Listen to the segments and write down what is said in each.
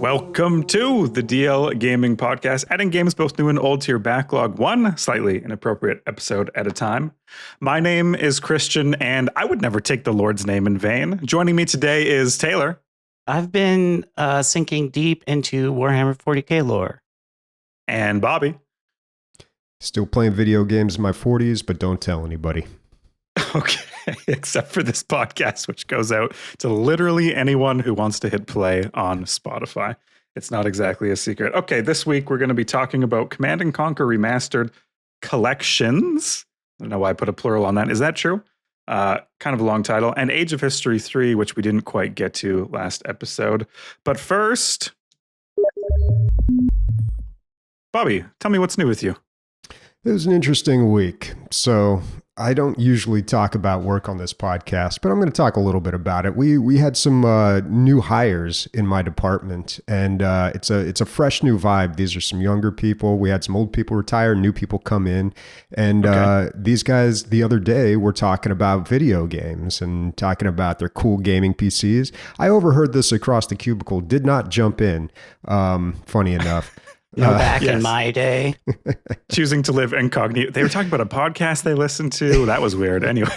Welcome to the DL Gaming Podcast, adding games both new and old to your backlog, one slightly inappropriate episode at a time. My name is Christian, and I would never take the Lord's name in vain. Joining me today is Taylor. I've been sinking deep into Warhammer 40k lore. And Bobby. Still playing video games in my 40s, but don't tell anybody. Okay, except for this podcast, which goes out to literally anyone who wants to hit play on Spotify. It's not exactly a secret. Okay, this week we're going to be talking about Command & Conquer Remastered Collections. I don't know why I put a plural on that. Is that true? Kind of a long title. And Age of History 3, which we didn't quite get to last episode. But first, Bobby, tell me what's new with you. It was an interesting week. So I don't usually talk about work on this podcast, but I'm going to talk a little bit about it. We had some new hires in my department, and it's a fresh new vibe. These are some younger people. We had some old people retire, new people come in, and these guys the other day were talking about video games and talking about their cool gaming PCs. I overheard this across the cubicle, did not jump in, funny enough. Back in my day. Choosing to live incognito. They were talking about a podcast they listened to. That was weird. Anyway.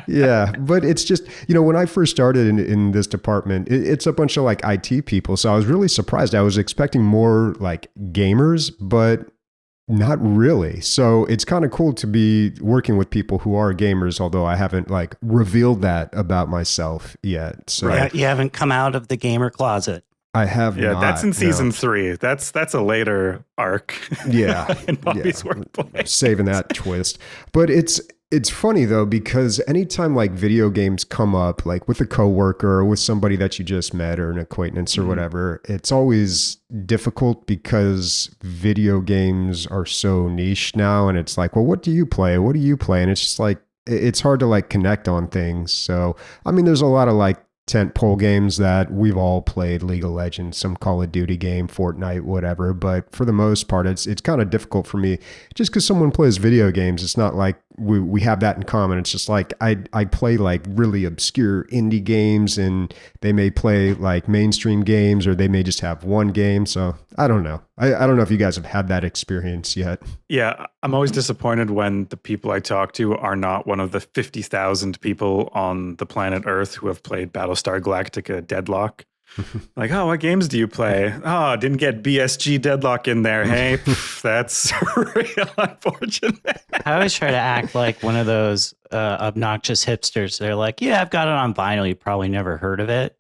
Yeah, but it's just, when I first started in this department, it's a bunch of like IT people. So I was really surprised. I was expecting more like gamers, but not really. So it's kind of cool to be working with people who are gamers, although I haven't like revealed that about myself yet. So right. You haven't come out of the gamer closet. I have not. Yeah, that's in season 3. That's a later arc. Yeah. In Bobby's workplace. Saving that twist. But it's funny though, because anytime like video games come up, like with a coworker or with somebody that you just met or an acquaintance or whatever, it's always difficult because video games are so niche now. And it's like, well, what do you play? What do you play? And it's just like, it's hard to like connect on things. So, I mean, there's a lot of like tentpole games that we've all played, League of Legends, some Call of Duty game, Fortnite, whatever. But for the most part, it's kind of difficult for me just because someone plays video games. It's not like we have that in common. It's just like I play like really obscure indie games and they may play like mainstream games or they may just have one game. So I don't know. I don't know if you guys have had that experience yet. Yeah, I'm always disappointed when the people I talk to are not one of the 50,000 people on the planet Earth who have played Battlestar Galactica Deadlock. Like, oh, what games do you play? Oh, didn't get BSG Deadlock in there. Hey, that's real unfortunate. I always try to act like one of those obnoxious hipsters. They're like, yeah, I've got it on vinyl. You probably never heard of it.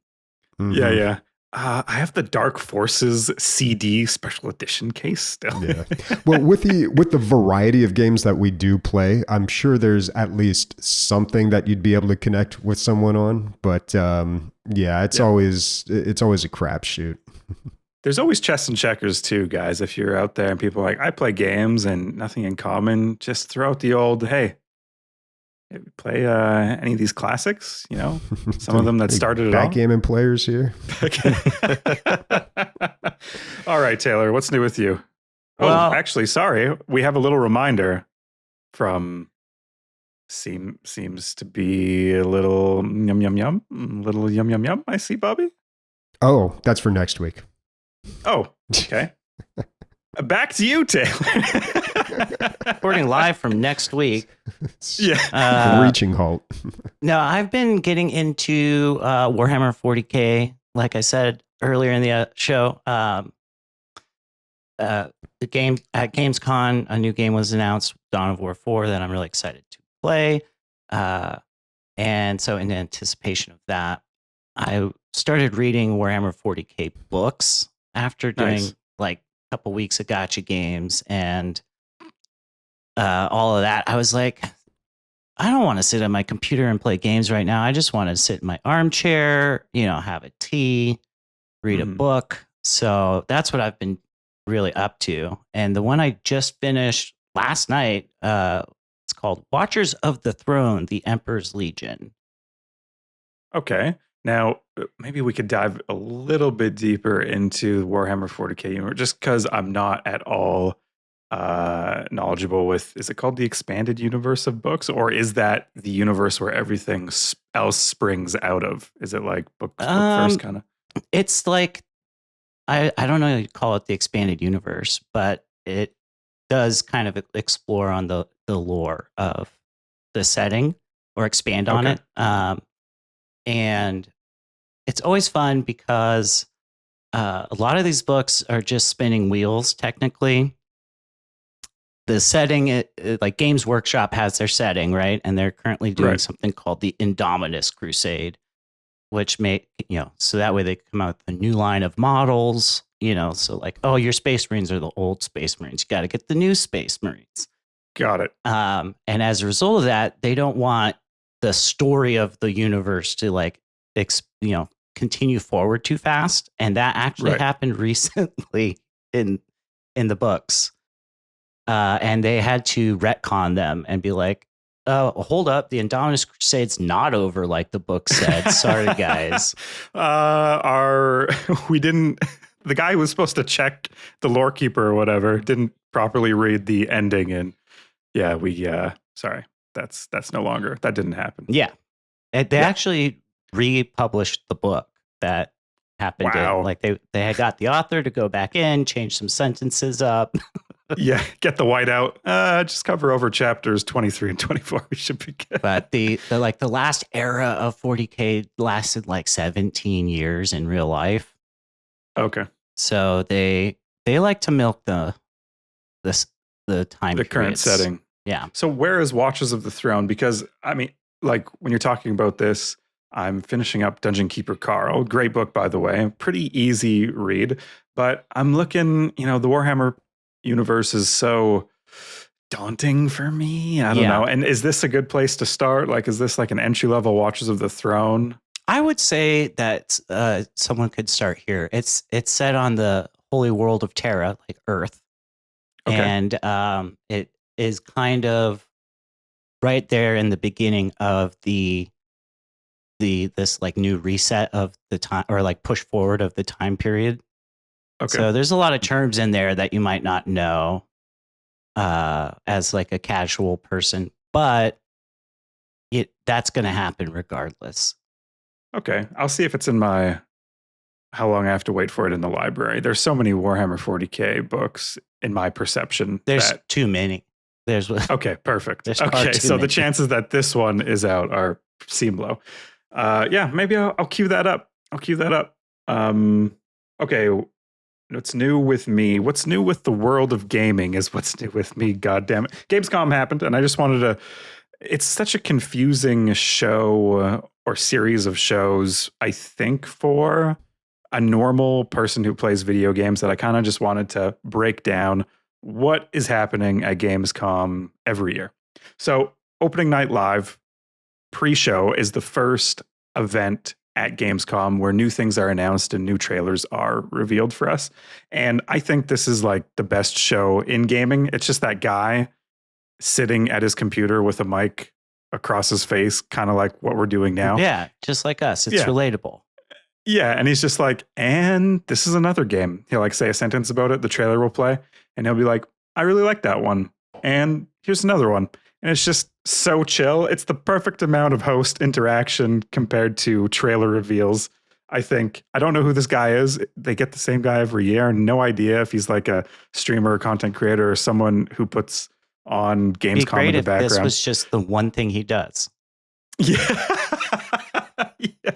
Mm-hmm. Yeah. I have the Dark Forces CD special edition case still. Yeah. Well, with the variety of games that we do play, I'm sure there's at least something that you'd be able to connect with someone on. But it's always a crapshoot. There's always chess and checkers too, guys. If you're out there and people are like, I play games and nothing in common, just throw out the old, hey, play any of these classics, some of them that started it all. Backgammon players here. All right, Taylor, what's new with you? Well, actually, sorry. We have a little reminder from seems to be a little yum. I see, Bobby. Oh, that's for next week. Oh, okay. Back to you, Taylor. Recording live from next week. Yeah. Reaching halt. No, I've been getting into Warhammer 40k. Like I said earlier in the show, the game at Gamescom, a new game was announced, Dawn of War 4, that I'm really excited to play. And so in anticipation of that, I started reading Warhammer 40k books after doing like couple weeks of Gacha games and all of that. I was like, I don't want to sit at my computer and play games right now. I just want to sit in my armchair, have a tea, read a book. So that's what I've been really up to. And the one I just finished last night, it's called Watchers of the Throne, The Emperor's Legion. Okay. Now, maybe we could dive a little bit deeper into Warhammer 40k universe, just because I'm not at all knowledgeable with, is it called the expanded universe of books, or is that the universe where everything else springs out of? Is it like book first kind of? It's like I don't know how you call it the expanded universe, but it does kind of explore on the lore of the setting or expand on Okay. it. And it's always fun because a lot of these books are just spinning wheels, technically. The setting, like Games Workshop has their setting, right? And they're currently doing Right. something called the Indominus Crusade, which so that way they come out with a new line of models, so like, oh, your Space Marines are the old Space Marines. You got to get the new Space Marines. Got it. And as a result of that, they don't want the story of the universe to like, continue forward too fast. And that actually happened recently in the books. And they had to retcon them and be like, oh, hold up. The Indominus Crusade's not over like the book said. Sorry, guys. The guy who was supposed to check the lore keeper or whatever didn't properly read the ending. And sorry, that's no longer, that didn't happen. Yeah. They actually republished the book that happened. Wow. Like they had got the author to go back in, change some sentences up. Yeah, get the white out. Just cover over chapters 23 and 24. We should be good. But the last era of 40K lasted like 17 years in real life. Okay. So they like to milk the time, the current setting. Yeah. So where is Watches of the Throne? Because I mean, like when you're talking about this, I'm finishing up Dungeon Keeper Carl. Great book, by the way. Pretty easy read. But I'm looking, the Warhammer universe is so daunting for me. I don't know. And is this a good place to start? Like, is this like an entry level Watches of the Throne? I would say that someone could start here. It's set on the holy world of Terra, like Earth. Okay. And it is kind of right there in the beginning of this like new reset of the time, or like push forward of the time period. Okay. So there's a lot of terms in there that you might not know as like a casual person, but that's going to happen regardless. Okay. I'll see if it's in how long I have to wait for it in the library. There's so many Warhammer 40K books in my perception. There's too many. Okay, perfect. Okay, so the chances that this one is out seem low. Maybe I'll queue that up. Okay. What's new with me? What's new with the world of gaming is what's new with me. God damn it. Gamescom happened, and I just wanted to. It's such a confusing show or series of shows, I think, for a normal person who plays video games, that I kind of just wanted to break down what is happening at Gamescom every year. So, opening night live pre-show is the first event at Gamescom where new things are announced and new trailers are revealed for us. And I think this is like the best show in gaming. It's just that guy sitting at his computer with a mic across his face, kind of like what we're doing now. Yeah, just like us. It's relatable. Yeah, and he's just like, and this is another game. He'll like say a sentence about it, the trailer will play, and he'll be like, I really like that one. And here's another one. And it's just so chill. It's the perfect amount of host interaction compared to trailer reveals. I think, I don't know who this guy is. They get the same guy every year. No idea if he's like a streamer or content creator or someone who puts on Gamescom in the background. This was just the one thing he does. Yeah. Yeah.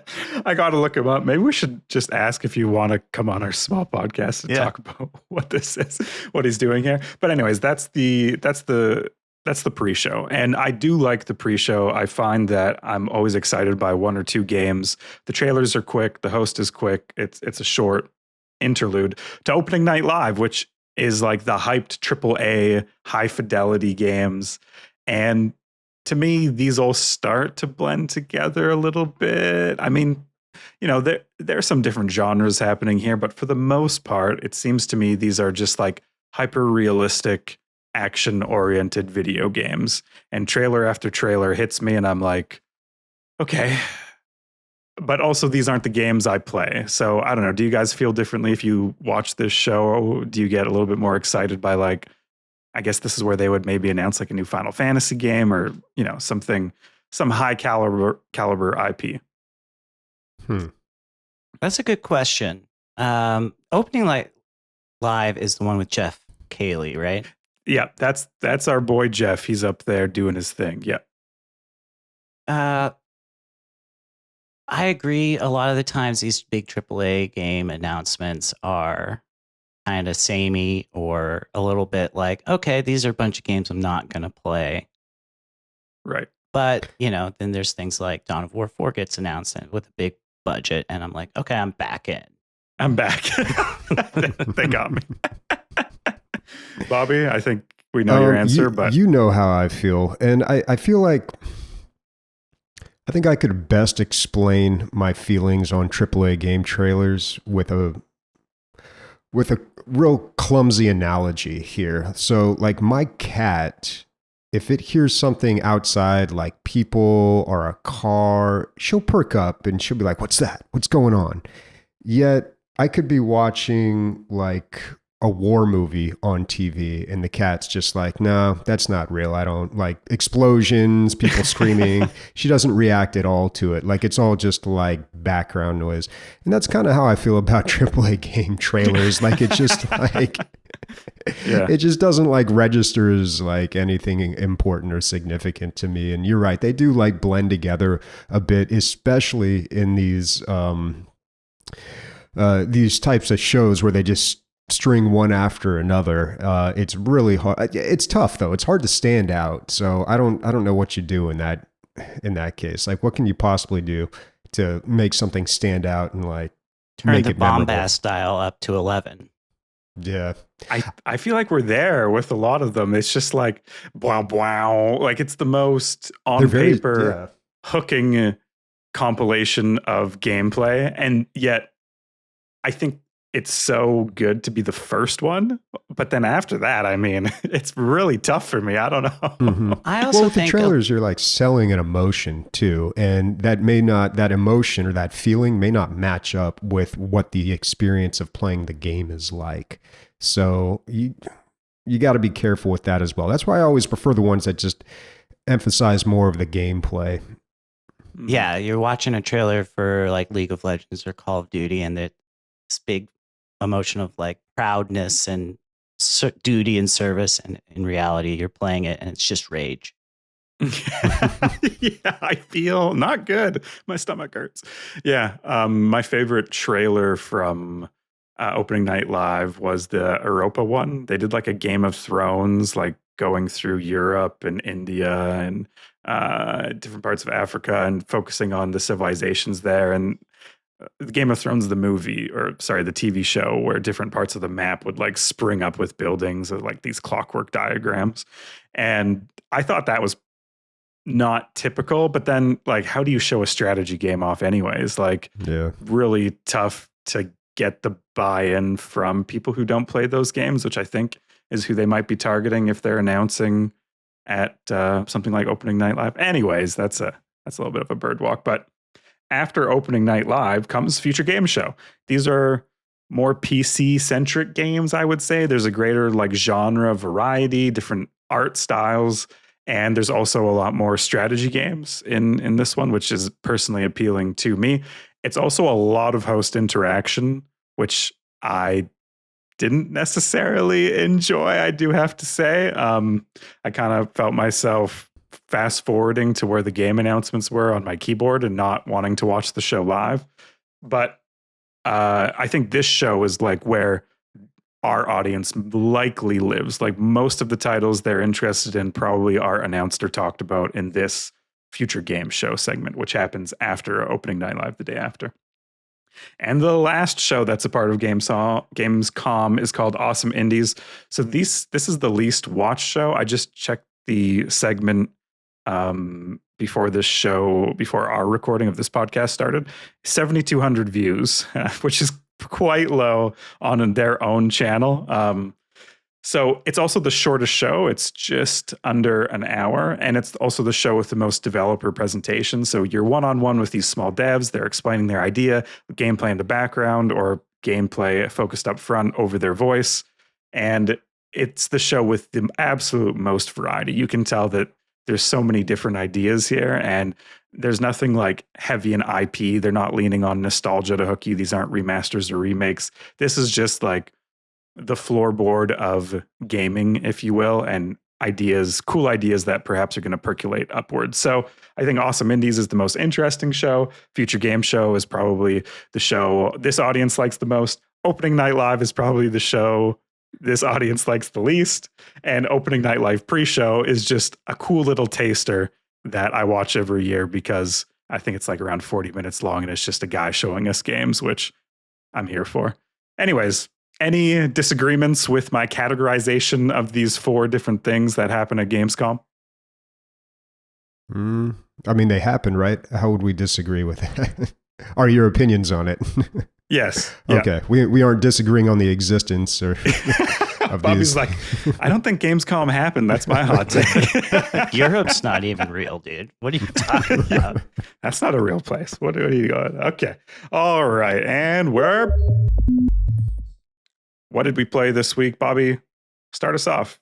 I got to look him up. Maybe we should just ask if you want to come on our small podcast and talk about what this is, what he's doing here. But anyways, that's the pre-show. And I do like the pre-show. I find that I'm always excited by one or two games. The trailers are quick. The host is quick. It's a short interlude to opening night live, which is like the hyped AAA high fidelity games. And to me, these all start to blend together a little bit. I mean, there are some different genres happening here, but for the most part, it seems to me these are just like hyper realistic, action oriented video games. And trailer after trailer hits me, and I'm like, okay. But also, these aren't the games I play. So I don't know. Do you guys feel differently if you watch this show? Do you get a little bit more excited by like, I guess this is where they would maybe announce like a new Final Fantasy game or, some high caliber IP. That's a good question. Opening live is the one with Jeff Cayley, right? Yeah, that's our boy Jeff. He's up there doing his thing. Yeah. I agree. A lot of the times these big AAA game announcements are kind of samey or a little bit like, okay, these are a bunch of games I'm not going to play. Right. But, then there's things like Dawn of War 4 gets announced with a big budget. And I'm like, okay, I'm back in. I'm back. They got me. Bobby, I think we know your answer, but you know how I feel. And I feel like I think I could best explain my feelings on AAA game trailers with a real clumsy analogy here. So like my cat, if it hears something outside like people or a car, she'll perk up and she'll be like, "What's that? What's going on?" Yet I could be watching like a war movie on TV and the cat's just like, "No, that's not real. I don't like explosions, people screaming." She doesn't react at all to it. Like it's all just like background noise. And that's kind of how I feel about AAA game trailers. Like it's just like, it just doesn't like register as like anything important or significant to me. And you're right. They do like blend together a bit, especially in these types of shows where they just string one after another. It's really hard. It's tough though. It's hard to stand out. So I don't know what you do in that case. Like what can you possibly do to make something stand out and like turn make the it memorable? bombast dial up to 11? Yeah. I feel like we're there with a lot of them. It's just like wow. Like it's the most on paper hooking compilation of gameplay. And yet I think it's so good to be the first one. But then after that, I mean, it's really tough for me. I don't know. Mm-hmm. I also with think the trailers, you're like selling an emotion too. And that emotion or that feeling may not match up with what the experience of playing the game is like. So you got to be careful with that as well. That's why I always prefer the ones that just emphasize more of the gameplay. Yeah, you're watching a trailer for like League of Legends or Call of Duty, and this big emotion of like proudness and duty and service, and in reality, you're playing it and it's just rage. Yeah, I feel not good. My stomach hurts. Yeah, my favorite trailer from opening night live was the Europa one. They did like a Game of Thrones, like going through Europe and India and different parts of Africa and focusing on the civilizations there. And Game of Thrones, the movie, or sorry, the TV show, where different parts of the map would like spring up with buildings or like these clockwork diagrams. And I thought that was not typical, but then like, how do you show a strategy game off anyways? Like really tough to get the buy-in from people who don't play those games, which I think is who they might be targeting if they're announcing at something like opening night live. Anyways, that's a little bit of a bird walk. But after opening night live comes Future Game Show. These are more PC centric games, I would say. There's a greater like genre variety, different art styles, and there's also a lot more strategy games in this one, which is personally appealing to me. It's also a lot of host interaction, which I didn't necessarily enjoy, I do have to say. I kind of felt myself fast forwarding to where the game announcements were on my keyboard and not wanting to watch the show live. But I think this show is like where our audience likely lives. Like most of the titles they're interested in probably are announced or talked about in this Future Game Show segment, which happens after opening night live the day after. And the last show that's a part of Gamescom is called Awesome Indies. So this is the least watched show. I just checked the segment before our recording of this podcast started. 7,200 views, which is quite low on their own channel. So it's also the shortest show. It's just under an hour. And it's also the show with the most developer presentation. So you're one-on-one with these small devs. They're explaining their idea, gameplay in the background, or gameplay focused up front over their voice. And it's the show with the absolute most variety. You can tell that there's so many different ideas here. And there's nothing like heavy in IP. They're not leaning on nostalgia to hook you. These aren't remasters or remakes. This is just like the floorboard of gaming, if you will, and ideas, cool ideas that perhaps are going to percolate upwards. So I think Awesome Indies is the most interesting show. Future Game Show is probably the show this audience likes the most. Opening Night Live is probably the show this audience likes the least. And Opening Night Live pre-show is just a cool little taster that I watch every year because I think it's like around 40 minutes long and it's just a guy showing us games, which I'm here for. Anyways, any disagreements with my categorization of these 4 different things that happen at Gamescom? I mean, they happen, right? How would we disagree with it? Are your opinions on it? Yes. Yeah. Okay. We aren't disagreeing on the existence or of Bobby's these. like, I don't think Gamescom happened. That's my hot take. Europe's not even real, dude. What are you talking about? That's not a real place. What are you going? Okay. All right. And what did we play this week, Bobby? Start us off.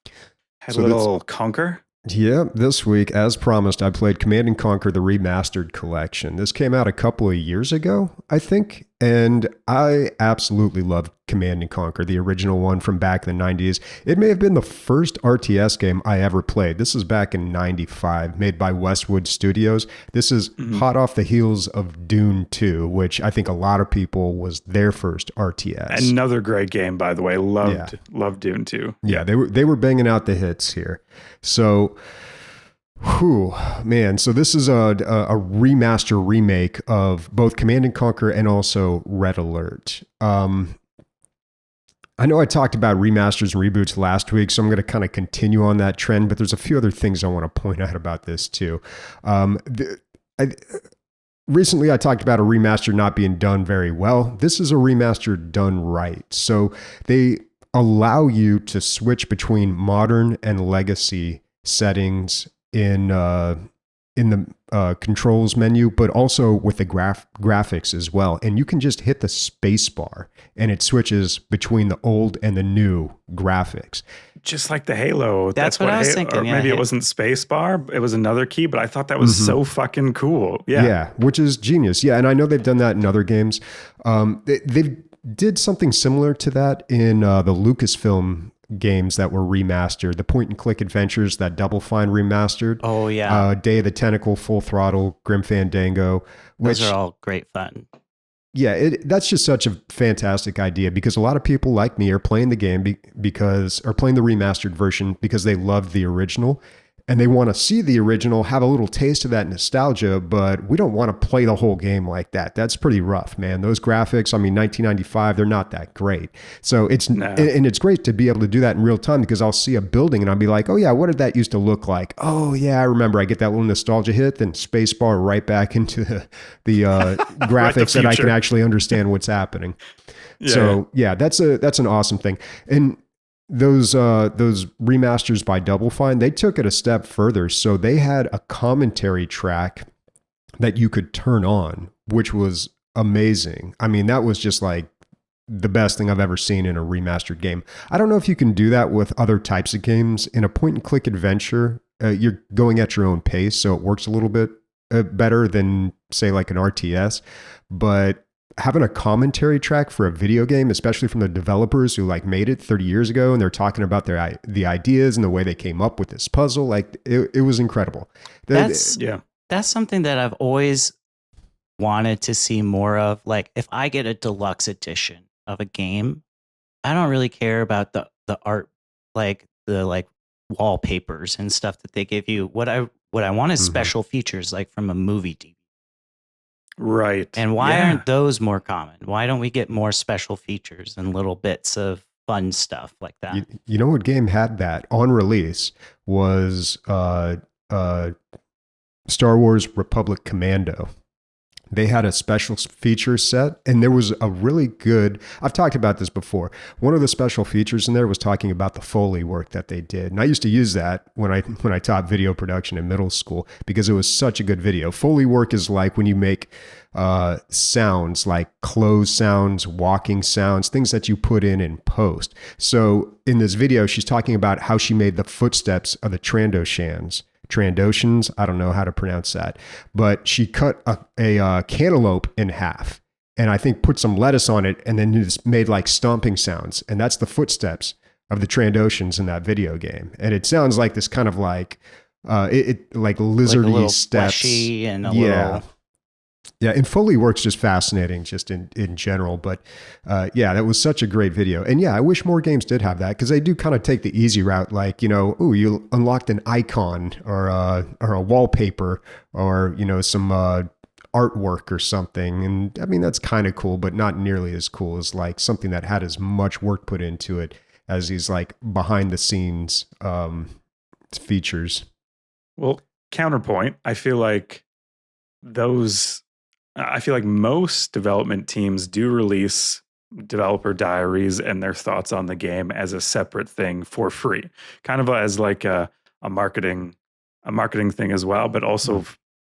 Had a little Conquer. Yeah, this week, as promised, I played Command & Conquer the Remastered Collection. This came out a couple of years ago, I think, and I absolutely loved Command & Conquer, the original one from back in the 90s. It may have been the first RTS game I ever played. This is back in 95, made by Westwood Studios. This is hot off the heels of Dune 2, which I think a lot of people was their first RTS. Another great game, by the way. Loved Dune 2. Yeah, they were banging out the hits here. So, man. So this is a remaster remake of both Command & Conquer and also Red Alert. I know I talked about remasters and reboots last week, so I'm going to kind of continue on that trend, but there's a few other things I want to point out about this too. Recently, I talked about a remaster not being done very well. This is a remaster done right. So they allow you to switch between modern and legacy settings in the controls menu, but also with the graphics as well. And you can just hit the space bar and it switches between the old and the new graphics. Just like the Halo. That's what I was thinking. Or maybe it wasn't space bar. It was another key, but I thought that was so fucking cool. Yeah. Yeah, which is genius. Yeah, and I know they've done that in other games. They've did something similar to that in the Lucasfilm games that were remastered, the point and click adventures that Double Fine remastered. Oh yeah, Day of the Tentacle, Full Throttle, Grim Fandango. Those are all great fun. Yeah, that's just such a fantastic idea because a lot of people like me are playing the game playing the remastered version because they loved the original. And they want to see the original, have a little taste of that nostalgia, but we don't want to play the whole game like that. That's pretty rough, man. Those graphics, I mean, 1995, they're not that great. So and it's great to be able to do that in real time because I'll see a building and I'll be like, oh yeah, what did that used to look like? Oh yeah, I remember. I get that little nostalgia hit, then spacebar right back into the graphics that I can actually understand what's happening. Yeah. So yeah, that's an awesome thing. And those remasters by Double Fine, they took it a step further. So they had a commentary track that you could turn on, which was amazing. I mean, that was just like the best thing I've ever seen in a remastered game. I don't know if you can do that with other types of games. In a point and click adventure, you're going at your own pace, so it works a little bit better than say like an RTS. But having a commentary track for a video game, especially from the developers who like made it 30 years ago, and they're talking about the ideas and the way they came up with this puzzle, like it was incredible. That's something that I've always wanted to see more of. Like if I get a deluxe edition of a game, I don't really care about the art, like the wallpapers and stuff that they give you. What I want is special features like from a movie DVD. Right. And why aren't those more common? Why don't we get more special features and little bits of fun stuff like that? You know what game had that on release was Star Wars Republic Commando. They had a special feature set, and there was a really good, I've talked about this before. One of the special features in there was talking about the Foley work that they did. And I used to use that when I taught video production in middle school because it was such a good video. Foley work is like when you make sounds like close sounds, walking sounds, things that you put in post. So in this video, she's talking about how she made the footsteps of the Trandoshans Trandoshans. I don't know how to pronounce that, but she cut a cantaloupe in half, and I think put some lettuce on it, and then just made like stomping sounds, and that's the footsteps of the Trandoshans in that video game. And it sounds like this kind of like like lizardy like steps, fleshy and a little. Yeah, and Foley work's just fascinating just in general. But yeah, that was such a great video. And yeah, I wish more games did have that, because they do kind of take the easy route. Like, you unlocked an icon or a wallpaper, or, some artwork or something. And I mean, that's kind of cool, but not nearly as cool as like something that had as much work put into it as these like behind the scenes features. Well, counterpoint, I feel like most development teams do release developer diaries and their thoughts on the game as a separate thing for free, kind of as like a marketing thing as well, but also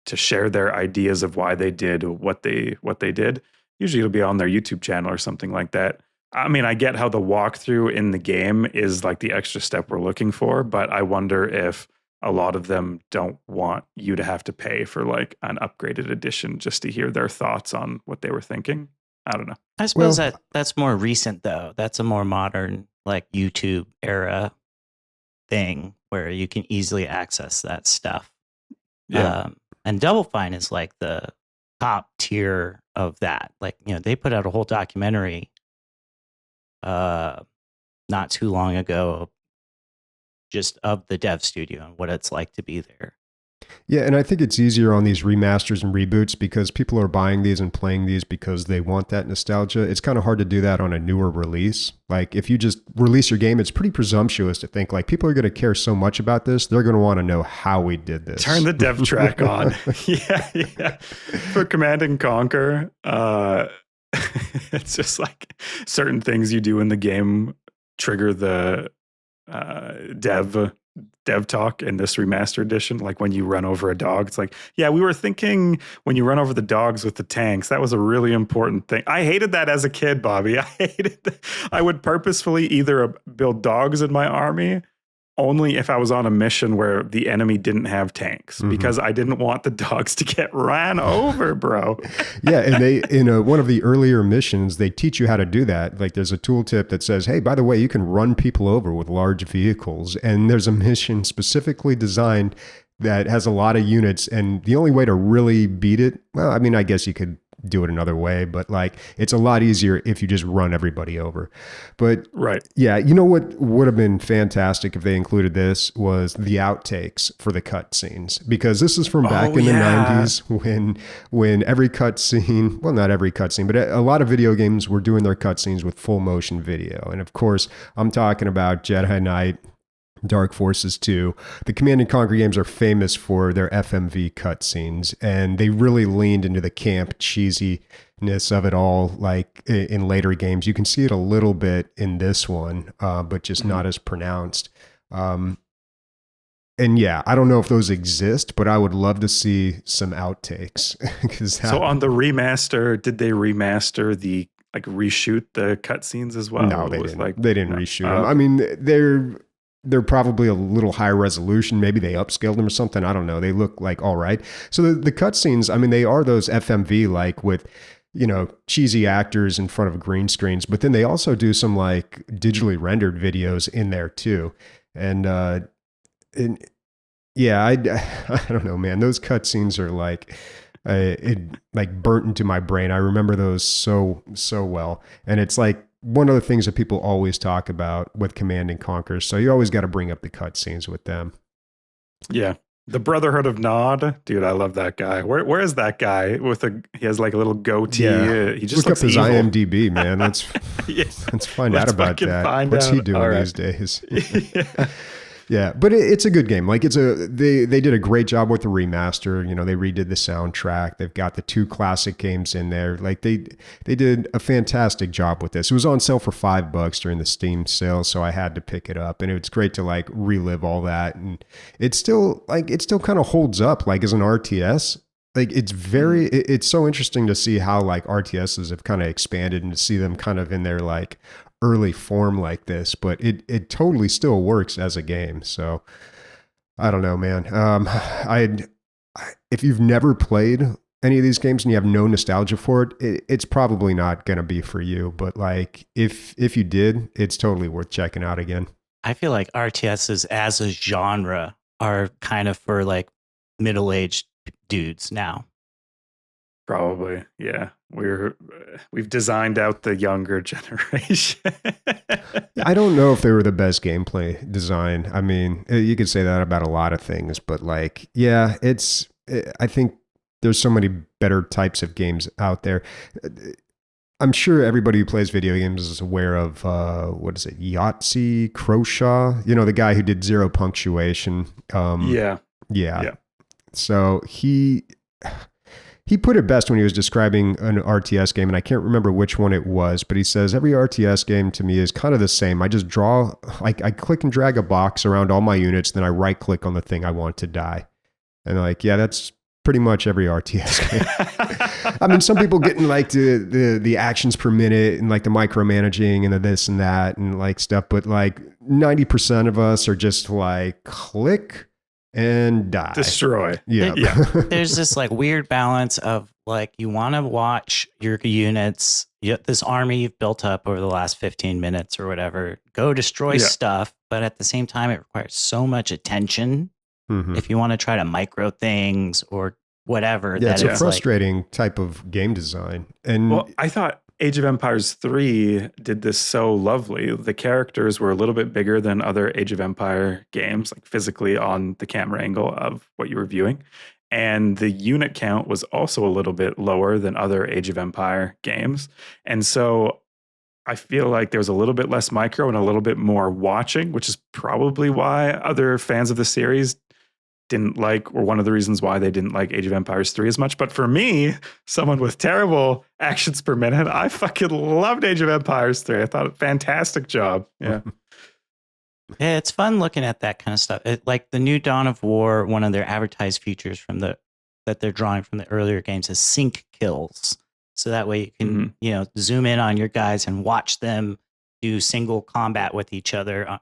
to share their ideas of why they did what they did. Usually it'll be on their YouTube channel or something like that. I mean, I get how the walkthrough in the game is like the extra step we're looking for, but I wonder if a lot of them don't want you to have to pay for like an upgraded edition just to hear their thoughts on what they were thinking. I don't know. I suppose that's more recent though. That's a more modern, like YouTube era thing where you can easily access that stuff. Yeah. And Double Fine is like the top tier of that. Like, they put out a whole documentary not too long ago just of the dev studio and what it's like to be there. Yeah, and I think it's easier on these remasters and reboots because people are buying these and playing these because they want that nostalgia. It's kind of hard to do that on a newer release. Like, if you just release your game, it's pretty presumptuous to think like people are going to care so much about this, they're going to want to know how we did this. Turn the dev track on. Yeah. For Command and Conquer, it's just like certain things you do in the game trigger the dev talk in this remastered edition. Like when you run over a dog, it's like, yeah, we were thinking when you run over the dogs with the tanks, that was a really important thing. I hated that as a kid, Bobby. I would purposefully either build dogs in my army only if I was on a mission where the enemy didn't have tanks, because I didn't want the dogs to get ran over, bro. Yeah, and they in one of the earlier missions, they teach you how to do that. Like, there's a tooltip that says, hey, by the way, you can run people over with large vehicles. And there's a mission specifically designed that has a lot of units. And the only way to really beat it, well, I mean, I guess you could do it another way, but like, it's a lot easier if you just run everybody over. But right. Yeah, you know what would have been fantastic if they included this was the outtakes for the cutscenes, because this is from back in the 90s when every cutscene, well, not every cutscene, but a lot of video games were doing their cutscenes with full motion video. And of course, I'm talking about Jedi Knight, Dark Forces 2. The Command and Conquer games are famous for their FMV cutscenes, and they really leaned into the camp cheesiness of it all. Like in later games, you can see it a little bit in this one, but just not as pronounced. And yeah, I don't know if those exist, but I would love to see some outtakes. So on the remaster, did they remaster reshoot the cutscenes as well? No, they didn't. They didn't reshoot them. I mean, they're probably a little higher resolution. Maybe they upscaled them or something. I don't know. They look like all right. So the cutscenes, I mean, they are those FMV, like with, cheesy actors in front of green screens, but then they also do some like digitally rendered videos in there too. And yeah, I don't know, man. Those cutscenes are like, it like burnt into my brain. I remember those so well. And it's like, one of the things that people always talk about with Command and Conquer, so you always got to bring up the cutscenes with them. Yeah. The Brotherhood of Nod, dude, I love that guy. Where is that guy he has like a little goatee? Yeah. He just look up his evil. IMDb, man. Let's find out about that. What's he doing these days? Yeah. Yeah, but it's a good game. Like they did a great job with the remaster. They redid the soundtrack. They've got the 2 classic games in there. Like they did a fantastic job with this. It was on sale for $5 during the Steam sale, so I had to pick it up. And it's great to like relive all that. And it still kind of holds up like as an RTS. Like it's so interesting to see how like RTSs have kind of expanded and to see them kind of in their like early form like this, but it totally still works as a game. So I don't know, man. If you've never played any of these games and you have no nostalgia for it, it's probably not going to be for you. But like, if you did, it's totally worth checking out again. I feel like RTSs as a genre are kind of for like middle-aged dudes now. Probably, yeah. We've designed out the younger generation. I don't know if they were the best gameplay design. I mean, you could say that about a lot of things, but like, yeah, I think there's so many better types of games out there. I'm sure everybody who plays video games is aware of, what is it, Yahtzee Croshaw? You know, the guy who did Zero Punctuation. Yeah. So he put it best when he was describing an RTS game, and I can't remember which one it was, but he says, every RTS game to me is kind of the same. I just draw, I click and drag a box around all my units, then I right click on the thing I want to die. And like, yeah, that's pretty much every RTS game. I mean, some people getting like the actions per minute and like the micromanaging and the this and that and like stuff, but like 90% of us are just like click and die. Destroy. Yeah. There's this like weird balance of like, you want to watch your units, this army you've built up over the last 15 minutes or whatever, go destroy stuff. But at the same time, it requires so much attention. Mm-hmm. If you want to try to micro things or whatever. Yeah, it's a frustrating type of game design. And well, I thought Age of Empires 3 did this so lovely. The characters were a little bit bigger than other Age of Empire games, like physically on the camera angle of what you were viewing. And the unit count was also a little bit lower than other Age of Empire games. And so I feel like there was a little bit less micro and a little bit more watching, which is probably why other fans of the series didn't like, or one of the reasons why they didn't like Age of Empires 3 as much. But for me, someone with terrible actions per minute, I fucking loved Age of Empires 3. I thought a fantastic job. Yeah. Yeah, it's fun looking at that kind of stuff. Like the new Dawn of War, one of their advertised features that they're drawing from the earlier games is sync kills. So that way you can, zoom in on your guys and watch them do single combat with each other.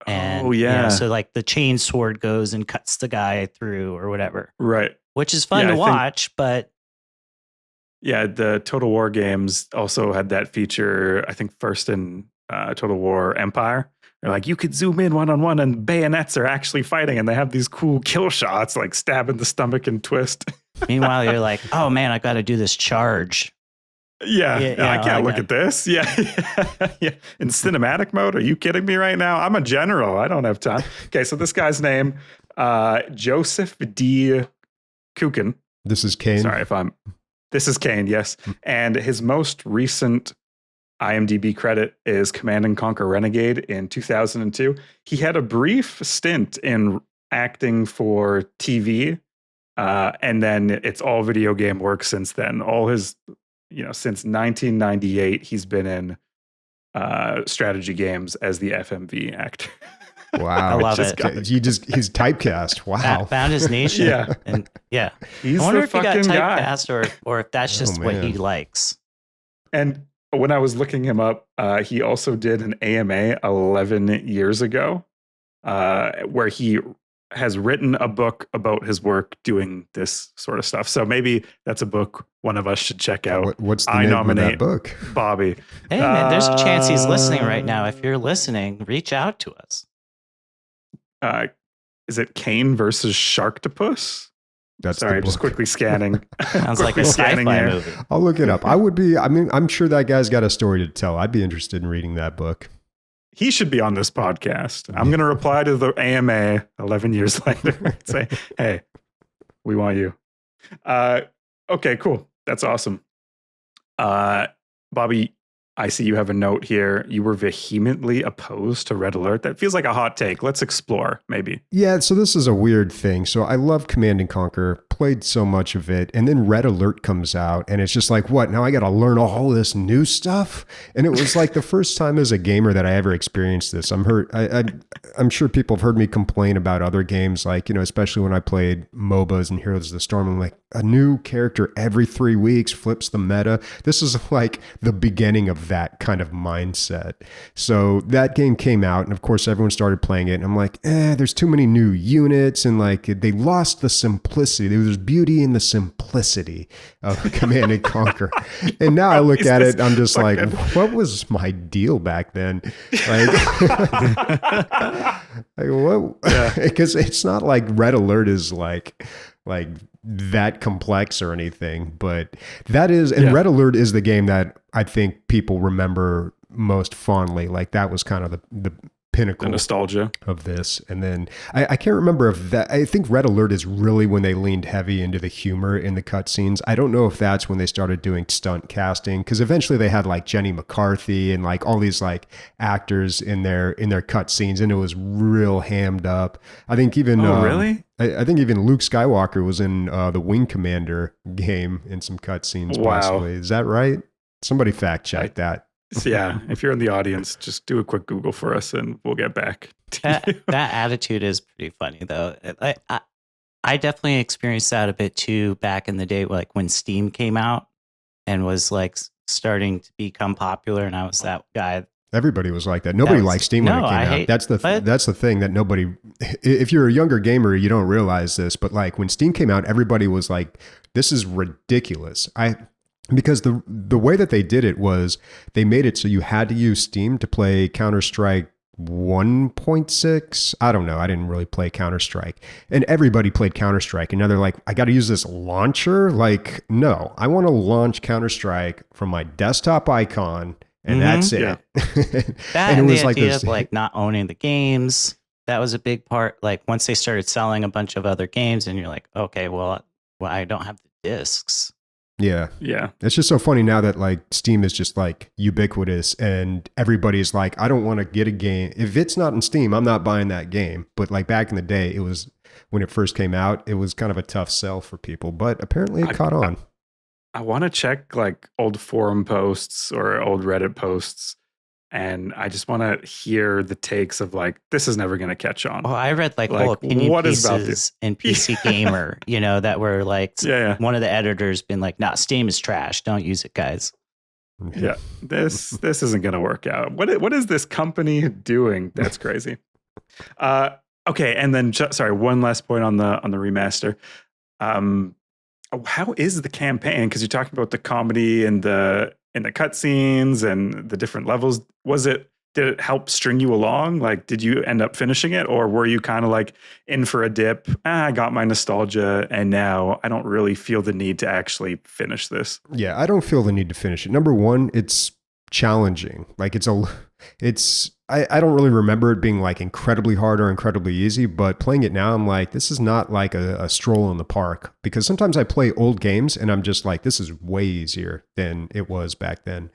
And, so like the chain sword goes and cuts the guy through or whatever. Right. Which is fun to watch, but. Yeah, the Total War games also had that feature, I think first in Total War Empire. They're like, you could zoom in one-on-one and bayonets are actually fighting and they have these cool kill shots, like stab in the stomach and twist. Meanwhile, you're like, oh man, I got to do this charge. Yeah, I can't look at this. Yeah. In cinematic mode? Are you kidding me right now? I'm a general. I don't have time. Okay, so this guy's name, Joseph D. Kukin. This is Kane. This is Kane, yes. And his most recent IMDb credit is Command and Conquer Renegade in 2002. He had a brief stint in acting for TV, and then it's all video game work since then. All his... since 1998, he's been in strategy games as the FMV actor. Wow. I love it. He's typecast. Wow. Found his niche. Yeah. And yeah. He's I wonder the if he got fucking guy. typecast or if that's just what he likes. And when I was looking him up, he also did an AMA 11 years ago where he has written a book about his work doing this sort of stuff. So maybe that's a book one of us should check out. What's the name of that book? Bobby. Hey man, there's a chance he's listening right now. If you're listening, reach out to us. Is it Kane versus Sharktopus? That's Sorry, just quickly scanning. Sounds like a sci-fi movie. I'll look it up. I'm sure that guy's got a story to tell. I'd be interested in reading that book. He should be on this podcast. I'm going to reply to the AMA 11 years later and say, hey, we want you. Okay, cool. That's awesome. Bobby, I see you have a note here. You were vehemently opposed to Red Alert. That feels like a hot take. Let's explore, maybe. Yeah, so this is a weird thing. So I love Command and Conquer, played so much of it, and then Red Alert comes out, and it's just like, what? Now I got to learn all this new stuff? And it was like the first time as a gamer that I ever experienced this. I'm sure people have heard me complain about other games, like, especially when I played MOBAs and Heroes of the Storm. I'm like, a new character every 3 weeks, flips the meta. This is like the beginning of that kind of mindset. So that game came out, and of course everyone started playing it, and I'm like, there's too many new units, and like they lost the simplicity. There was beauty in the simplicity of Command and Conquer. And now I look at it, I'm just like, what was my deal back then? Like, like what? Because it's not like Red Alert is like that complex or anything, but that is, and Red Alert is the game that I think people remember most fondly. Like that was kind of the pinnacle, the nostalgia of this. And then I can't remember if that, I think Red Alert is really when they leaned heavy into the humor in the cutscenes. I don't know if that's when they started doing stunt casting, because eventually they had like Jenny McCarthy and like all these like actors in their cutscenes, and it was real hammed up. I think even really? I think even Luke Skywalker was in the Wing Commander game in some cutscenes. Wow. Possibly. Is that right? Somebody fact check that. So yeah, if you're in the audience, just do a quick Google for us and we'll get back to you. That attitude is pretty funny, though. I definitely experienced that a bit too back in the day, like when Steam came out and was like starting to become popular, and I was that guy. Everybody was like that. Nobody liked Steam when it came out. That's the thing that nobody. If you're a younger gamer, you don't realize this, but like when Steam came out, everybody was like, "This is ridiculous." Because the way that they did it was they made it so you had to use Steam to play Counter-Strike 1.6. I don't know. I didn't really play Counter-Strike. And everybody played Counter-Strike. And now they're like, I got to use this launcher? Like, no. I want to launch Counter-Strike from my desktop icon, and that's it. Yeah. That and the idea of like not owning the games, that was a big part. Like once they started selling a bunch of other games, and you're like, okay, well I don't have the discs. Yeah. Yeah. It's just so funny now that like Steam is just like ubiquitous, and everybody's like, I don't want to get a game. If it's not in Steam, I'm not buying that game. But like back in the day, it was, when it first came out, it was kind of a tough sell for people, but apparently it caught on. I want to check like old forum posts or old Reddit posts, and I just want to hear the takes of like, this is never going to catch on. Well, I read like whole opinion what pieces is about this? in PC Gamer, that were like, one of the editors been like, nah, Steam is trash. Don't use it, guys. Yeah, this isn't going to work out. What is this company doing? That's crazy. Okay, and then sorry, one last point on the remaster. How is the campaign? Because you're talking about the comedy and the cutscenes and the different levels. Did it help string you along? Like, did you end up finishing it, or were you kind of like in for a dip? I got my nostalgia, and now I don't really feel the need to actually finish this. Yeah, I don't feel the need to finish it. Number one, it's challenging. Like I don't really remember it being like incredibly hard or incredibly easy, but playing it now, I'm like, this is not like a stroll in the park, because sometimes I play old games and I'm just like, this is way easier than it was back then.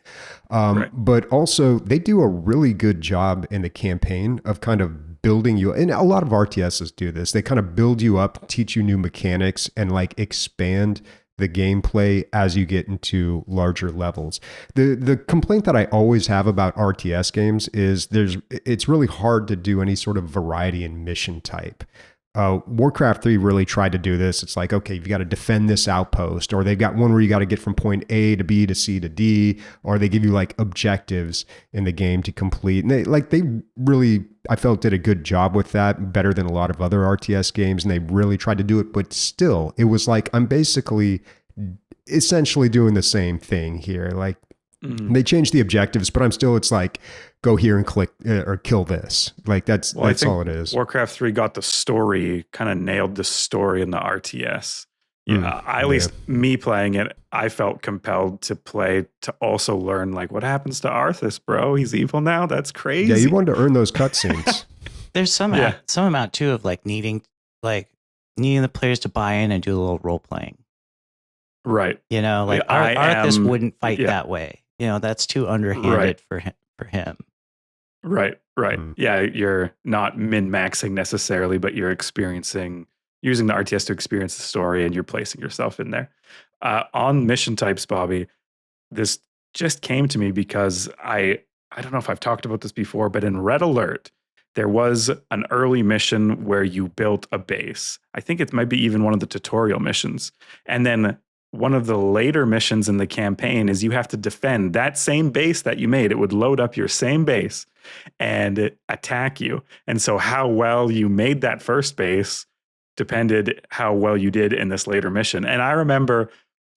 Right. But also they do a really good job in the campaign of kind of building you, and a lot of RTSs do this. They kind of build you up, teach you new mechanics, and like expand the gameplay as you get into larger levels. The complaint that I always have about RTS games is it's really hard to do any sort of variety in mission type. Warcraft 3 really tried to do this. It's like, okay, you've got to defend this outpost, or they've got one where you got to get from point A to B to C to D, or they give you like objectives in the game to complete. And they really, I felt, did a good job with that, better than a lot of other RTS games. And they really tried to do it, but still, it was like, I'm basically essentially doing the same thing here. Like, they changed the objectives, but it's like, go here and click or kill this. Like that's all it is. Warcraft 3 got the story, kind of nailed the story in the RTS. Yeah, at least me playing it, I felt compelled to play to also learn like what happens to Arthas, bro. He's evil now. That's crazy. Yeah, you wanted to earn those cutscenes. There's some amount too of like needing the players to buy in and do a little role playing. Right. Like Arthas wouldn't fight that way. That's too underhanded for him. Right. Yeah, you're not min-maxing necessarily, but you're using the RTS to experience the story, and you're placing yourself in there. On mission types, Bobby, this just came to me because I don't know if I've talked about this before, but in Red Alert, there was an early mission where you built a base. I think it might be even one of the tutorial missions. And then one of the later missions in the campaign is you have to defend that same base that you made. It would load up your same base and attack you. And so how well you made that first base depended how well you did in this later mission. And I remember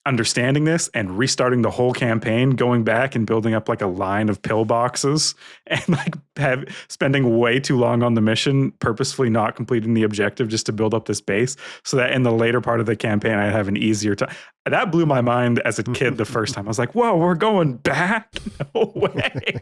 understanding this and restarting the whole campaign, going back and building up like a line of pillboxes and like spending way too long on the mission, purposefully not completing the objective just to build up this base so that in the later part of the campaign, I'd have an easier time. That blew my mind as a kid the first time. I was like, whoa, we're going back? No way.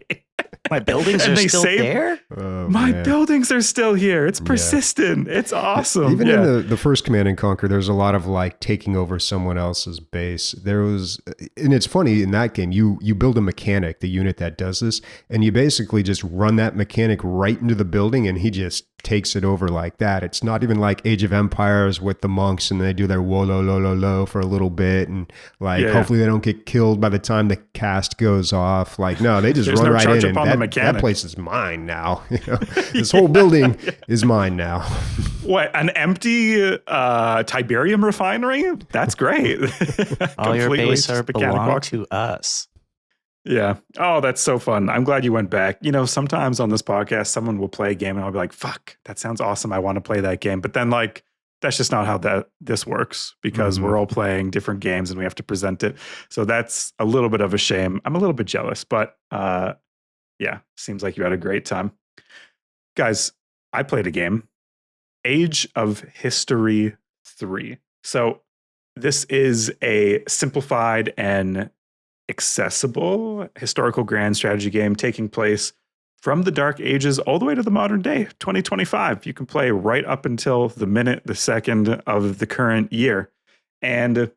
My buildings are still there? Oh, my man. buildings are still here. It's persistent. It's awesome. Even in the first Command and Conquer, there's a lot of like taking over someone else's base. There was, and it's funny in that game, you build a mechanic, the unit that does this, and you basically just run that mechanic right into the building and he just takes it over like that. It's not even like Age of Empires with the monks and they do their whoa lo lo lo lo for a little bit and like hopefully they don't get killed by the time the cast goes off. Like no, they just run right in and that place is mine now. You know? This whole building is mine now. What, an empty Tiberium refinery? That's great. All your base are belong box. to us. Yeah. Oh, that's so fun. I'm glad you went back. You know, sometimes on this podcast, someone will play a game and I'll be like, fuck, that sounds awesome. I want to play that game. But then like, that's just not how this works because we're all playing different games and we have to present it. So that's a little bit of a shame. I'm a little bit jealous, but yeah, seems like you had a great time. Guys, I played a game, Age of History 3. So this is a simplified and accessible historical grand strategy game taking place from the Dark Ages all the way to the modern day, 2025. You can play right up until the minute, the second of the current year. And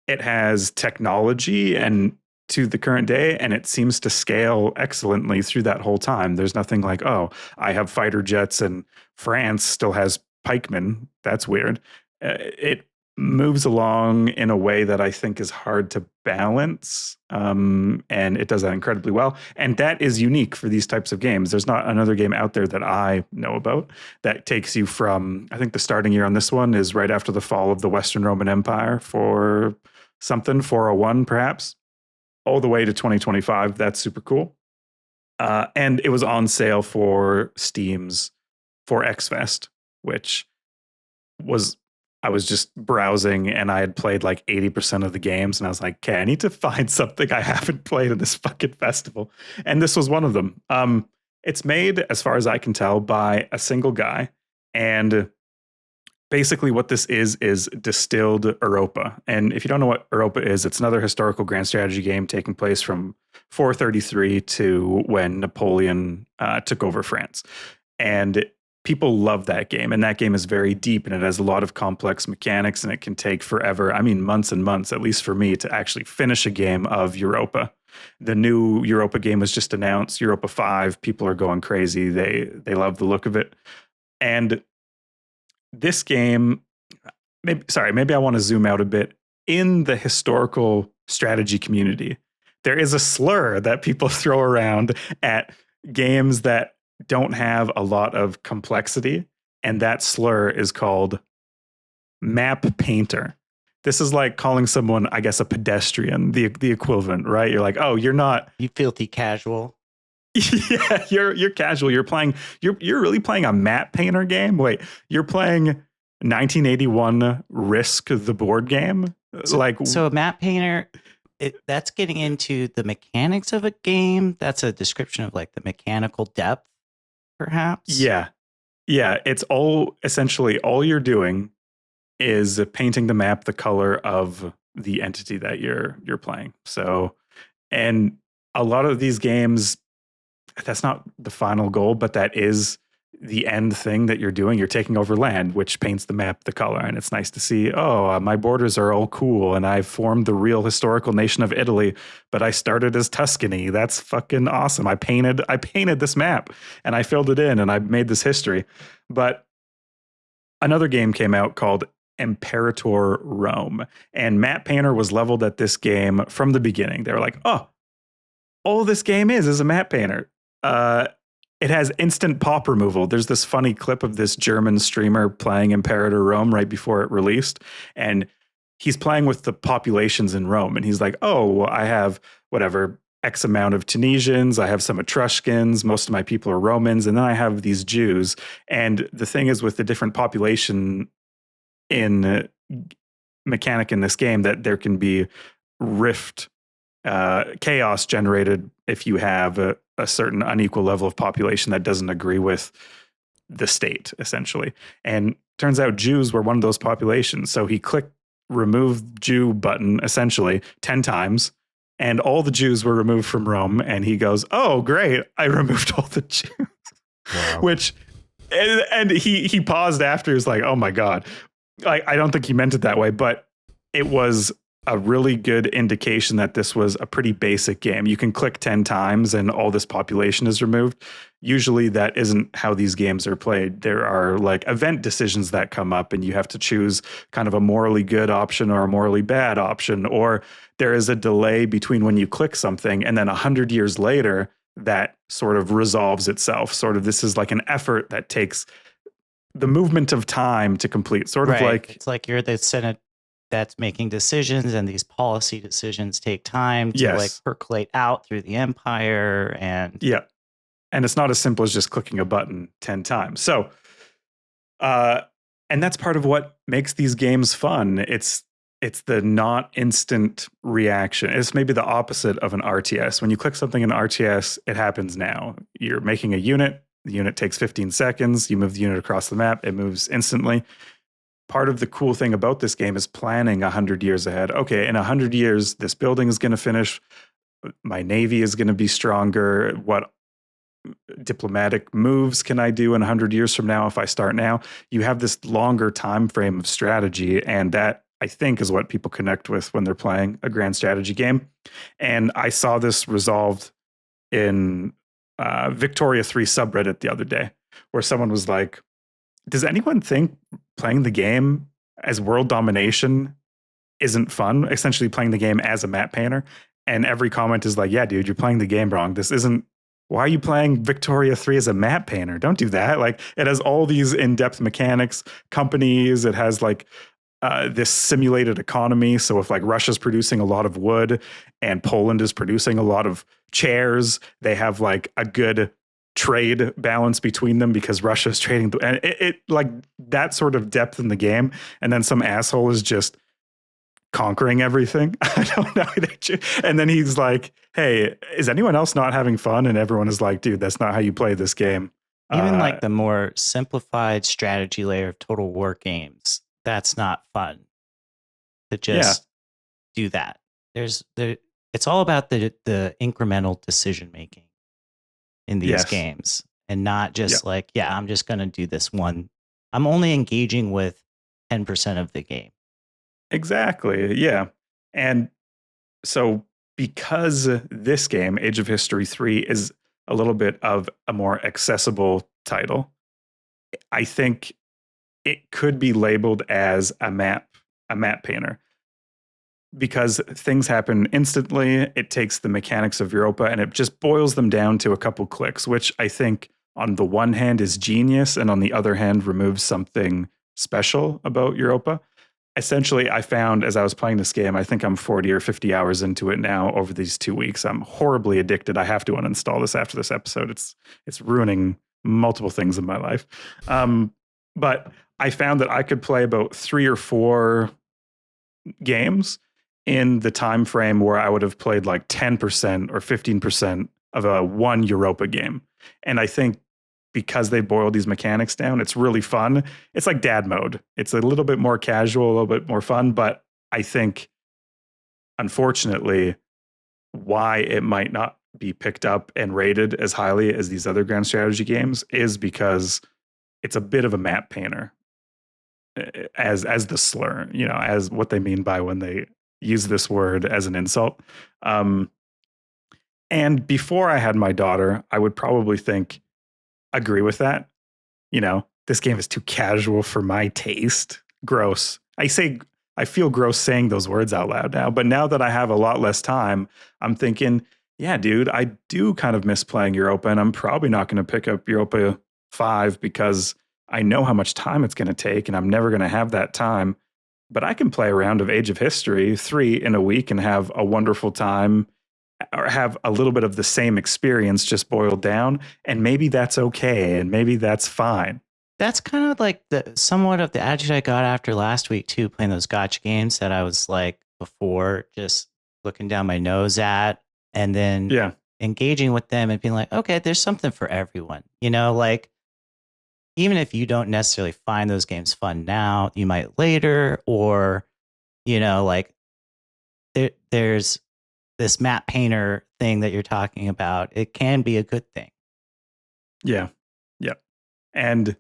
it has technology and to the current day, and it seems to scale excellently through that whole time. There's nothing like, oh, I have fighter jets and France still has pikemen. That's weird. It moves along in a way that I think is hard to balance, and it does that incredibly well. And that is unique for these types of games. There's not another game out there that I know about that takes you from, I think the starting year on this one is right after the fall of the Western Roman Empire for something, 401 perhaps, all the way to 2025. That's super cool. And it was on sale for Steam's for XFest, which was, I was just browsing and I had played like 80% of the games and I was like, okay, I need to find something I haven't played in this fucking festival. And this was one of them. It's made, as far as I can tell, by a single guy. And basically what this is distilled Europa. And if you don't know what Europa is, it's another historical grand strategy game taking place from 433 to when Napoleon took over France. And people love that game, and that game is very deep and it has a lot of complex mechanics and it can take forever. I mean, months and months, at least for me, to actually finish a game of Europa. The new Europa game was just announced, Europa 5. People are going crazy. They love the look of it. And this game, maybe I want to zoom out a bit. In the historical strategy community, there is a slur that people throw around at games that don't have a lot of complexity, and that slur is called map painter. This is like calling someone, I guess, a pedestrian, the equivalent, right? You're like, oh, you're not, you filthy casual. Yeah, you're casual. You're really playing a map painter game. Wait, you're playing 1981 Risk the board game? So a map painter, that's getting into the mechanics of a game. That's a description of like the mechanical depth, perhaps. Yeah. It's essentially all you're doing is painting the map the color of the entity that you're playing. So, and a lot of these games, that's not the final goal, but that is the end thing that you're doing. You're taking over land, which paints the map the color. And it's nice to see, my borders are all cool and I've formed the real historical nation of Italy, but I started as Tuscany. That's fucking awesome. I painted this map and I filled it in and I made this history. But another game came out called Imperator Rome, and Map Painter was leveled at this game from the beginning. They were like, all this game is a map painter. it has instant pop removal. There's this funny clip of this German streamer playing Imperator Rome right before it released, and he's playing with the populations in Rome, and he's like, "Oh, well, I have whatever X amount of Tunisians, I have some Etruscans, most of my people are Romans, and then I have these Jews." And the thing is, with the different population in mechanic in this game, that there can be rift, chaos generated if you have a certain unequal level of population that doesn't agree with the state, essentially. And turns out Jews were one of those populations. So he clicked remove Jew button essentially 10 times, and all the Jews were removed from Rome. And he goes, "Oh, great, I removed all the Jews." Wow. Which, and he paused after. He's like, "Oh my God." I don't think he meant it that way, but it was a really good indication that this was a pretty basic game. You can click 10 times and all this population is removed. Usually that isn't how these games are played. There are like event decisions that come up, and you have to choose kind of a morally good option or a morally bad option, or there is a delay between when you click something and then 100 years later that sort of resolves itself. Sort of, this is like an effort that takes the movement of time to complete. Sort of like, it's like you're the Senate that's making decisions, and these policy decisions take time to like percolate out through the empire. And and it's not as simple as just clicking a button 10 times. So, and that's part of what makes these games fun. It's the not instant reaction. It's maybe the opposite of an RTS. When you click something in RTS, it happens now. You're making a unit. The unit takes 15 seconds. You move the unit across the map. It moves instantly. Part of the cool thing about this game is planning 100 years ahead. Okay, in 100 years, this building is going to finish. My navy is going to be stronger. What diplomatic moves can I do in 100 years from now if I start now? You have this longer time frame of strategy, and that, I think, is what people connect with when they're playing a grand strategy game. And I saw this resolved in Victoria 3 subreddit the other day, where someone was like, "Does anyone think playing the game as world domination isn't fun?" Essentially playing the game as a map painter. And every comment is like, "Yeah, dude, you're playing the game wrong. This isn't, why are you playing Victoria 3 as a map painter? Don't do that." Like, it has all these in-depth mechanics, companies, it has like this simulated economy. So if like Russia's producing a lot of wood and Poland is producing a lot of chairs, they have like a good trade balance between them because Russia is trading. And it like that sort of depth in the game. And then some asshole is just conquering everything. I don't know. And then he's like, "Hey, is anyone else not having fun?" And everyone is like, "Dude, that's not how you play this game." Even like the more simplified strategy layer of Total War games, that's not fun to just do that. It's all about the incremental decision making in these games, and not just like, I'm just going to do this one. I'm only engaging with 10% of the game. Exactly. Yeah. And so because this game, Age of History 3, is a little bit of a more accessible title, I think it could be labeled as a map painter, because things happen instantly. It takes the mechanics of Europa and it just boils them down to a couple clicks, which I think on the one hand is genius, and on the other hand removes something special about Europa. Essentially, I found as I was playing this game, I think I'm 40 or 50 hours into it now over these 2 weeks. I'm horribly addicted. I have to uninstall this after this episode. It's ruining multiple things in my life. But I found that I could play about 3 or 4 games in the time frame where I would have played like 10% or 15% of a one Europa game. And I think because they boiled these mechanics down, it's really fun. It's like dad mode. It's a little bit more casual, a little bit more fun. But I think, unfortunately, why it might not be picked up and rated as highly as these other grand strategy games is because it's a bit of a map painter, as the slur, as what they mean by when they use this word as an insult. And before I had my daughter, I would probably agree with that. This game is too casual for my taste. Gross. I feel gross saying those words out loud now, but now that I have a lot less time, I'm thinking Yeah, dude, I do kind of miss playing Europa, and I'm probably not going to pick up Europa 5 because I know how much time it's going to take, and I'm never going to have that time. But I can play a round of Age of History 3 in a week and have a wonderful time, or have a little bit of the same experience just boiled down. And maybe that's okay, and maybe that's fine. That's kind of like the somewhat of the attitude I got after last week too, playing those gotcha games that I was like before just looking down my nose at, and then Yeah. engaging with them and being like, okay, there's something for everyone. You know, like even if you don't necessarily find those games fun now, you might later, or you know, like there's this map painter thing that you're talking about. It can be a good thing. Yeah. Yeah. And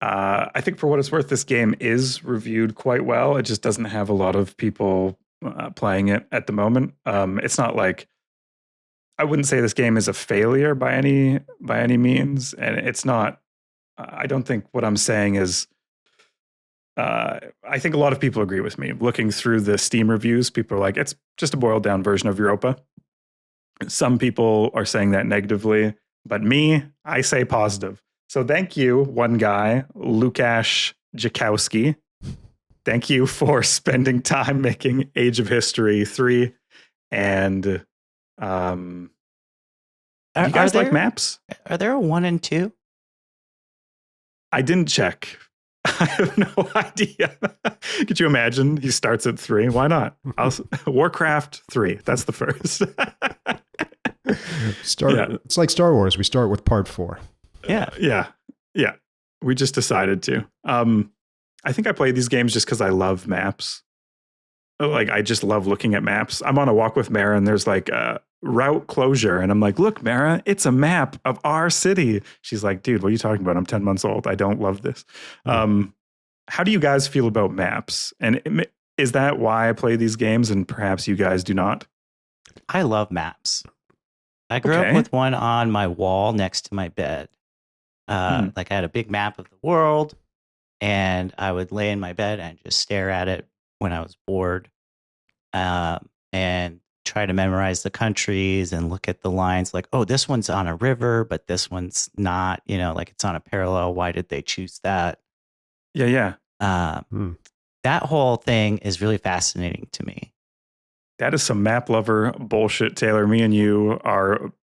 I think for what it's worth, this game is reviewed quite well. It just doesn't have a lot of people playing it at the moment. It's not like, I wouldn't say this game is a failure by any means, and it's not. I don't think what I'm saying is. I think a lot of people agree with me. Looking through the Steam reviews, people are like, it's just a boiled down version of Europa. Some people are saying that negatively, but me, I say positive. So thank you, one guy, Lukasz Jakowski. Thank you for spending time making Age of History 3. And you guys like maps? Are there a 1 and 2? I didn't check. I have no idea. Could you imagine? He starts at 3. Why not? Warcraft 3. That's the first. It's like Star Wars. We start with part 4. Yeah. Yeah. We just decided to. I think I play these games just because I love maps. Like, I just love looking at maps. I'm on a walk with Mara, and there's like a route closure. And I'm like, look, Mara, it's a map of our city. She's like, dude, what are you talking about? I'm 10 months old. I don't love this. How do you guys feel about maps? And is that why I play these games and perhaps you guys do not? I love maps. I grew up with one on my wall next to my bed. Like I had a big map of the world, and I would lay in my bed and just stare at it when I was bored, and try to memorize the countries and look at the lines like, oh, this one's on a river, but this one's not, you know, like it's on a parallel. Why did they choose that? Yeah. That whole thing is really fascinating to me. That is some map lover bullshit, Taylor. Me and you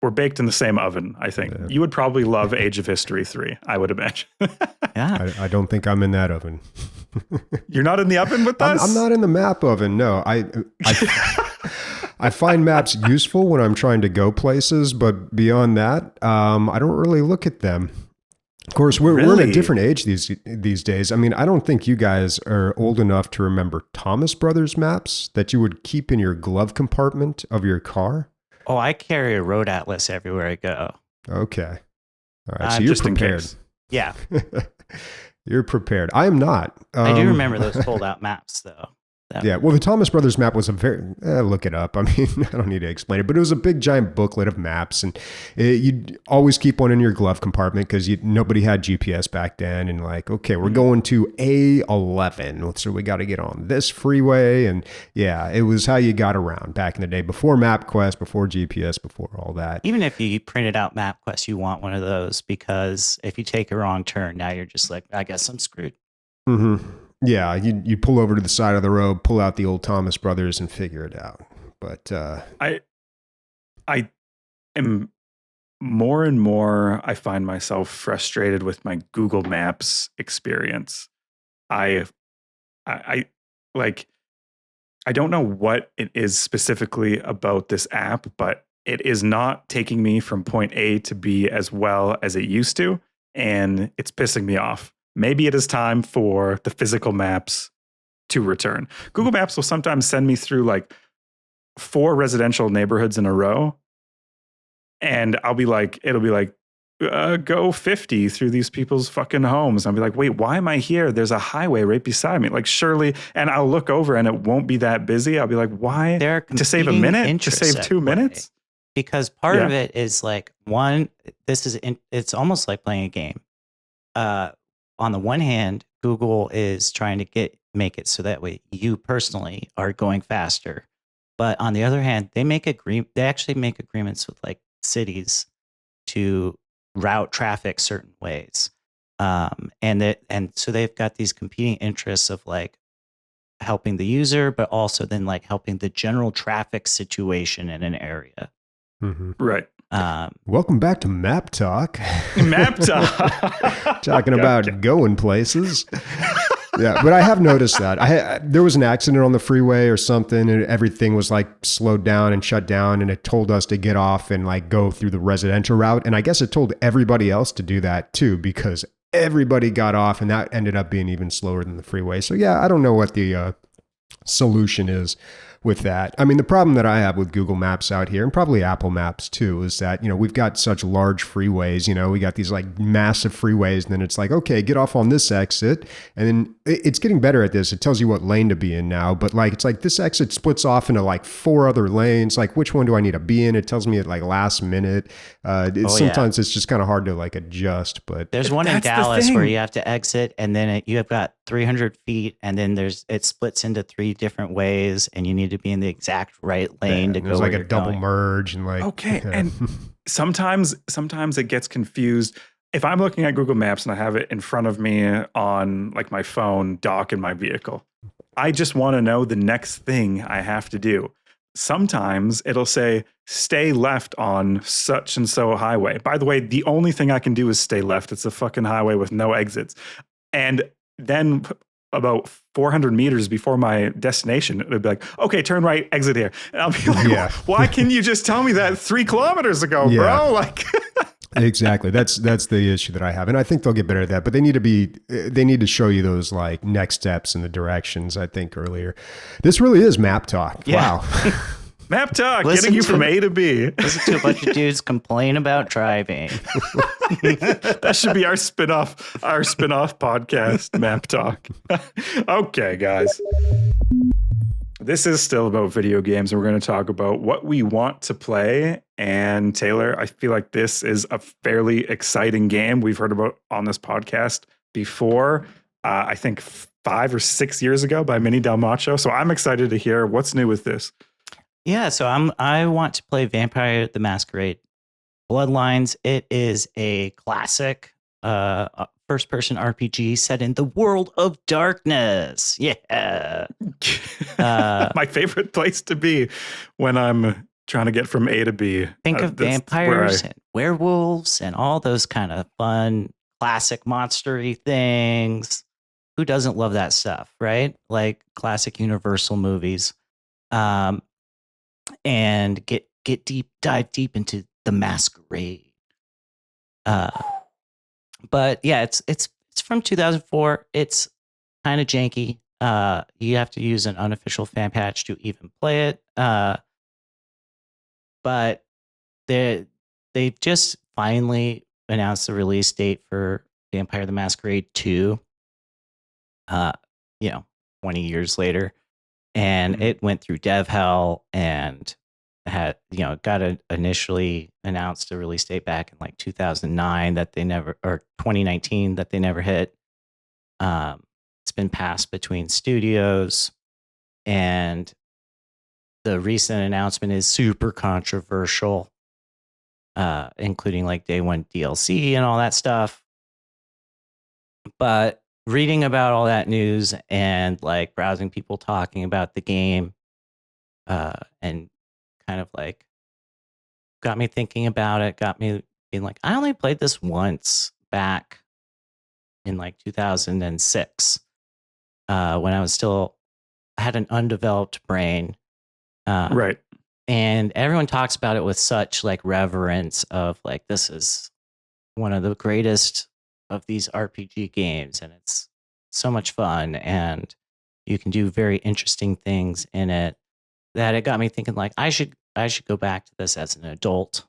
we're baked in the same oven, I think. Yeah. You would probably love Age of History 3, I would imagine. Yeah. I don't think I'm in that oven. You're not in the oven with us? I'm not in the map oven, no. I find maps useful when I'm trying to go places, but beyond that, I don't really look at them. Of course, we're in a different age these days. I mean, I don't think you guys are old enough to remember Thomas Brothers maps that you would keep in your glove compartment of your car. Oh, I carry a road atlas everywhere I go. Okay. All right. So you're prepared. Yeah. You're prepared. I am not. I do remember those fold out maps, though. Yeah. Well, the Thomas Brothers map was a very, look it up. I mean, I don't need to explain it, but it was a big giant booklet of maps, and you'd always keep one in your glove compartment because nobody had GPS back then. And like, okay, we're going to A11. So we got to get on this freeway. And yeah, it was how you got around back in the day before MapQuest, before GPS, before all that. Even if you printed out MapQuest, you want one of those because if you take a wrong turn, now you're just like, I guess I'm screwed. Mm-hmm. Yeah, you pull over to the side of the road, pull out the old Thomas Brothers, and figure it out. But I am more and more. I find myself frustrated with my Google Maps experience. I don't know what it is specifically about this app, but it is not taking me from point A to B as well as it used to, and it's pissing me off. Maybe it is time for the physical maps to return. Google Maps will sometimes send me through like 4 residential neighborhoods in a row. And it'll be like, go 50 through these people's fucking homes. I'll be like, wait, why am I here? There's a highway right beside me. Like, surely, and I'll look over and it won't be that busy. I'll be like, why? To save a minute? To save 2 minutes? Because part of it is like, it's almost like playing a game. On the one hand, Google is trying to make it so that way you personally are going faster. But on the other hand, they actually make agreements with like cities to route traffic certain ways. And so they've got these competing interests of like helping the user, but also then like helping the general traffic situation in an area. Mm-hmm. Right. Welcome back to Map Talk. Map Talk. Talking about going places. Yeah, but I have noticed that there was an accident on the freeway or something, and everything was like slowed down and shut down, and it told us to get off and like go through the residential route. And I guess it told everybody else to do that too, because everybody got off, and that ended up being even slower than the freeway. So yeah, I don't know what the solution is with that. I mean, the problem that I have with Google Maps out here, and probably Apple Maps too, is that, you know, we've got such large freeways, you know, we got these like massive freeways, and then it's like, okay, get off on this exit. And then it's getting better at this. It tells you what lane to be in now, but like, it's like this exit splits off into like 4 other lanes. Like, which one do I need to be in? It tells me at like last minute. Sometimes it's just kind of hard to like adjust, but there's one in Dallas where you have to exit, and then you have got 300 feet, and then it splits into 3 different ways, and you need to be in the exact right lane to go. There's like a double merge and like and sometimes it gets confused. If I'm looking at Google Maps and I have it in front of me on like my phone dock in my vehicle, I just want to know the next thing I have to do. Sometimes it'll say stay left on such and so highway. By the way, the only thing I can do is stay left. It's a fucking highway with no exits. And then about 400 meters before my destination, it would be like, okay, turn right, exit here. And I'll be like, why can you just tell me that 3 kilometers ago, bro? Like, exactly. That's the issue that I have. And I think they'll get better at that, but they need to show you those like next steps and the directions, I think earlier. This really is Map Talk. Yeah. Wow. Map Talk, getting you from A to B. Listen to a bunch of dudes complain about driving. That should be our spin-off podcast, Map Talk. Okay, guys. This is still about video games, and we're going to talk about what we want to play. And Taylor, I feel like this is a fairly exciting game we've heard about on this podcast before. I think 5 or 6 years ago by Mini Del Macho. So I'm excited to hear what's new with this. Yeah, so I want to play Vampire the Masquerade Bloodlines. It is a classic first-person RPG set in the world of darkness. Yeah. My favorite place to be when I'm trying to get from A to B. Think of vampires and werewolves and all those kind of fun, classic monster-y things. Who doesn't love that stuff, right? Like classic Universal movies. And dive deep into the Masquerade. But yeah, it's from 2004. It's kind of janky. You have to use an unofficial fan patch to even play it. But they've just finally announced the release date for Vampire the Masquerade 2. 20 years later. And it went through dev hell and got initially announced a release date back in like 2009 that they never, or 2019 that they never hit. It's been passed between studios, and the recent announcement is super controversial, including like day 1 DLC and all that stuff. But reading about all that news and like browsing people talking about the game, and kind of like got me thinking about it, got me being like, I only played this once back in like 2006, when I was still had an undeveloped brain. Right. And everyone talks about it with such like reverence of like, this is one of the greatest of these RPG games, and it's so much fun, and you can do very interesting things in it, that it got me thinking like I should go back to this as an adult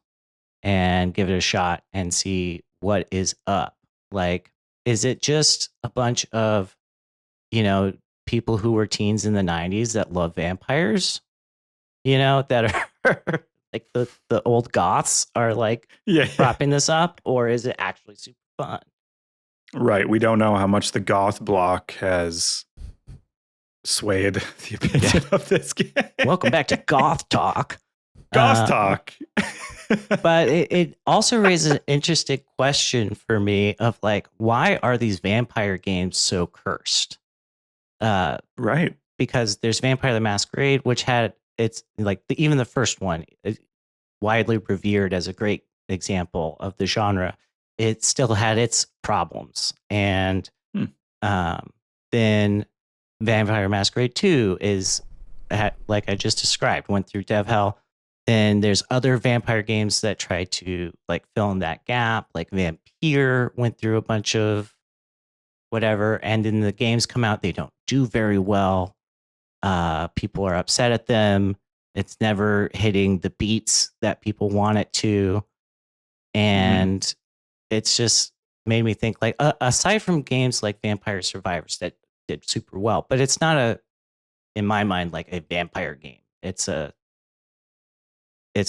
and give it a shot and see what is up. Like, is it just a bunch of, people who were teens in the 90s that love vampires, that are like the old goths are like propping this up, or is it actually super fun? Right. We don't know how much the goth block has swayed the opinion of this game. Welcome back to Goth Talk. Goth Talk. But it also raises an interesting question for me of like, why are these vampire games so cursed? Right. Because there's Vampire the Masquerade, which had it's like even the first one, widely revered as a great example of the genre. It still had its problems, and then Vampire Masquerade 2 is like I just described, went through dev hell. Then there's other vampire games that try to like fill in that gap, like Vampire went through a bunch of whatever, and then the games come out, they don't do very well. People are upset at them. It's never hitting the beats that people want it to. And it's just made me think like, aside from games like Vampire Survivors that did super well, but it's not in my mind, like a vampire game. It's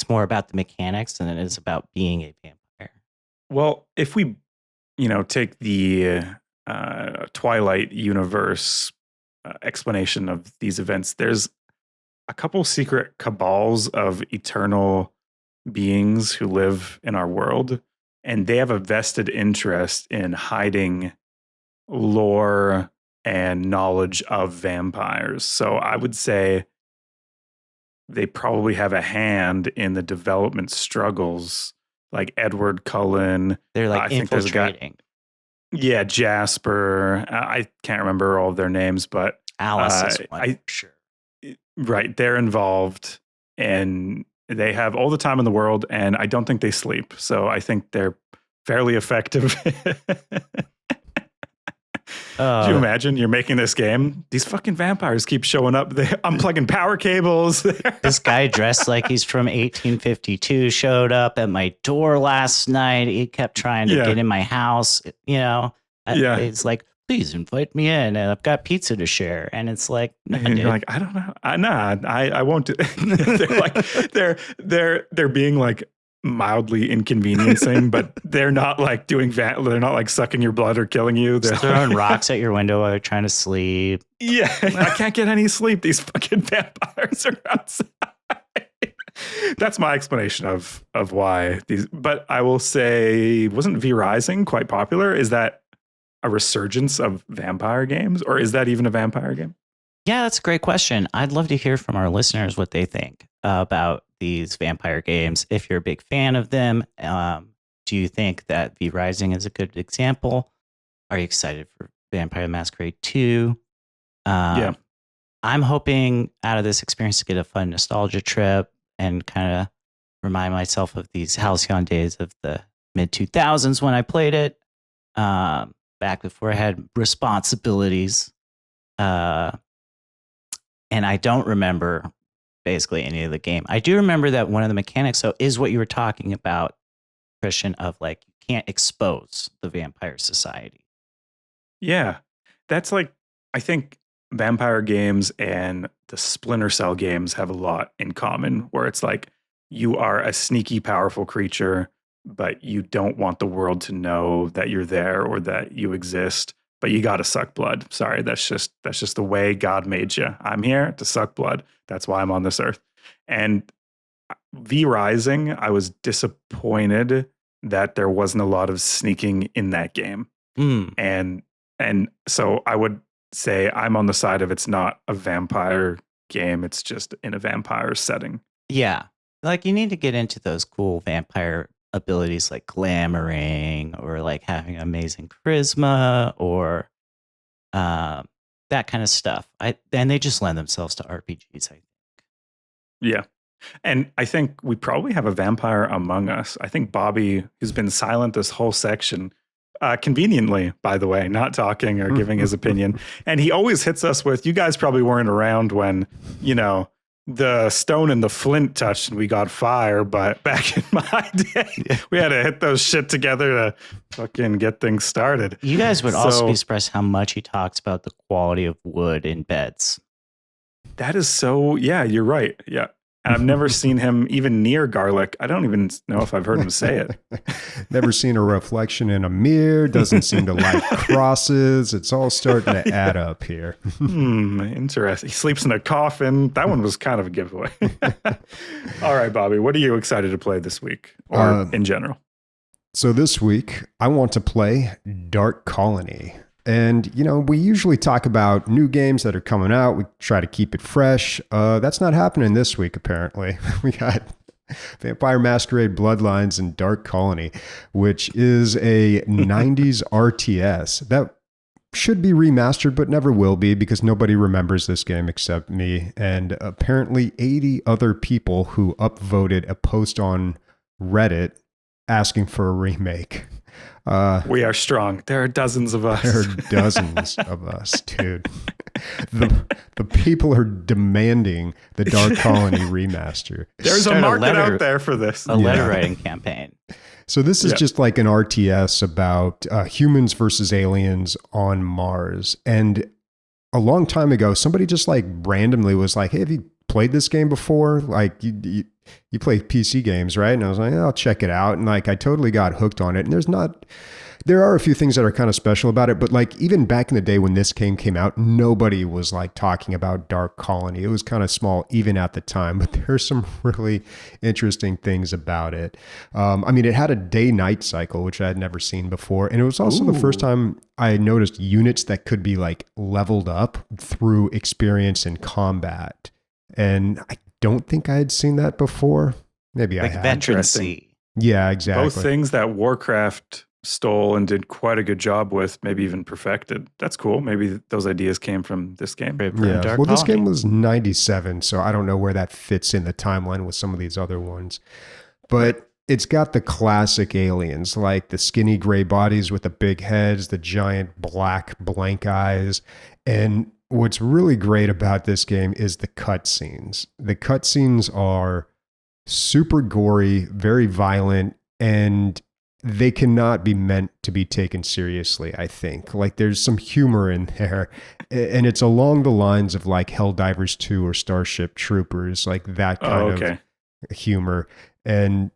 more about the mechanics than it is about being a vampire. Well, if we, take the Twilight universe explanation of these events, there's a couple secret cabals of eternal beings who live in our world, and they have a vested interest in hiding lore and knowledge of vampires. So I would say they probably have a hand in the development struggles, like Edward Cullen. They're like infiltrating. Yeah, Jasper. I can't remember all of their names, but Alice is one, for sure. Right, they're involved, and they have all the time in the world, and I don't think they sleep. So I think they're fairly effective. Could you imagine you're making this game? These fucking vampires keep showing up. I'm plugging power cables. This guy dressed like he's from 1852 showed up at my door last night. He kept trying to get in my house. It's like, please invite me in, and I've got pizza to share. And it's like, and you're like, I don't know. I won't do. They're like, they're being like mildly inconveniencing, but they're not like they're not like sucking your blood or killing you. They're throwing rocks at your window while you're trying to sleep. Yeah, I can't get any sleep. These fucking vampires are outside. That's my explanation of why these. But I will say, wasn't V Rising quite popular? Is that a resurgence of vampire games, or is that even a vampire game? Yeah, that's a great question. I'd love to hear from our listeners what they think about these vampire games. If you're a big fan of them, do you think that V Rising is a good example? Are you excited for Vampire Masquerade 2? Yeah. I'm hoping out of this experience to get a fun nostalgia trip and kind of remind myself of these halcyon days of the mid 2000s when I played it, back before I had responsibilities. And I don't remember basically any of the game. I do remember that one of the mechanics, though, is what you were talking about, Christian, of like, you can't expose the vampire society. Yeah. That's like, I think vampire games and the Splinter Cell games have a lot in common, where it's like, you are a sneaky, powerful creature, but you don't want the world to know that you're there or that you exist. But you got to suck blood. Sorry, that's just the way God made you. I'm here to suck blood. That's why I'm on this earth. And V Rising, I was disappointed that there wasn't a lot of sneaking in that game. And so I would say I'm on the side of it's not a vampire game. It's just in a vampire setting. Yeah. Like, you need to get into those cool vampire abilities like glamoring or like having amazing charisma or that kind of stuff. And they just lend themselves to RPGs, I think. Yeah. And I think we probably have a vampire among us. I think Bobby, who's been silent this whole section, conveniently, by the way, not talking or giving his opinion. And he always hits us with, you guys probably weren't around when, the stone and the flint touched and we got fire, but back in my day, we had to hit those shit together to fucking get things started. You guys would also be surprised how much he talks about the quality of wood in beds. That is so, yeah, you're right. Yeah. And I've never seen him even near garlic. I don't even know if I've heard him say it. Never seen a reflection in a mirror. Doesn't seem to like crosses. It's all starting to add up here. Interesting. He sleeps in a coffin. That one was kind of a giveaway. All right, Bobby, what are you excited to play this week or in general? So this week, I want to play Dark Colony. And, you know, we usually talk about new games that are coming out. We try to keep it fresh. That's not happening this week, apparently. We got Vampire Masquerade, Bloodlines, and Dark Colony, which is a 90s RTS that should be remastered, but never will be because nobody remembers this game except me and apparently 80 other people who upvoted a post on Reddit asking for a remake. We are strong. There are dozens of us. There are dozens of us, dude. The people are demanding the Dark Colony remaster. There's a market out there for this. A letter writing campaign. So this is just like an RTS about humans versus aliens on Mars. And a long time ago, somebody just like randomly was like, hey, have you played this game before? Like you play PC games, right? And I was like, I'll check it out. And like, I totally got hooked on it. And there are a few things that are kind of special about it, but like even back in the day when this game came out, nobody was like talking about Dark Colony. It was kind of small even at the time, but there's some really interesting things about it. I mean, it had a day-night cycle, which I had never seen before. And it was also the first time I noticed units that could be like leveled up through experience in combat. And I don't think I had seen that before. Maybe like I had. veterancy. Yeah, exactly. Both things that Warcraft stole and did quite a good job with, maybe even perfected. That's cool. Maybe those ideas came from this game. Yeah. Well, this game was 97, so I don't know where that fits in the timeline with some of these other ones. But it's got the classic aliens, like the skinny gray bodies with the big heads, the giant black blank eyes. And what's really great about this game is the cutscenes. The cutscenes are super gory, very violent, and they cannot be meant to be taken seriously, I think. Like there's some humor in there, and it's along the lines of like Helldivers 2 or Starship Troopers, like that kind of humor. And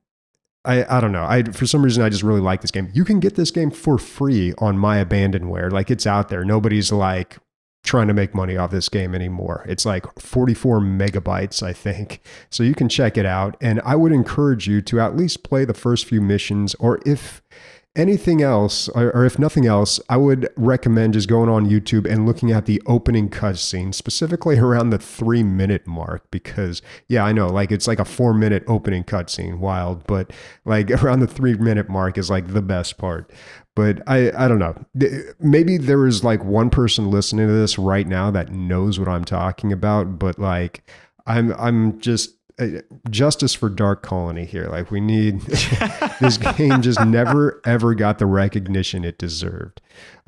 I don't know. For some reason, I just really like this game. You can get this game for free on My Abandonware. Like it's out there. Nobody's like trying to make money off this game anymore. It's like 44 megabytes, I think. So you can check it out. And I would encourage you to at least play the first few missions, or if anything else, or if nothing else, I would recommend just going on YouTube and looking at the opening cutscene, specifically around the 3-minute mark, because yeah, I know, like it's like a 4-minute opening cutscene, wild, but like around the 3-minute mark is like the best part. But I don't know. Maybe there is like one person listening to this right now that knows what I'm talking about, but like I'm just justice for Dark Colony here. Like we need this game just never ever got the recognition it deserved.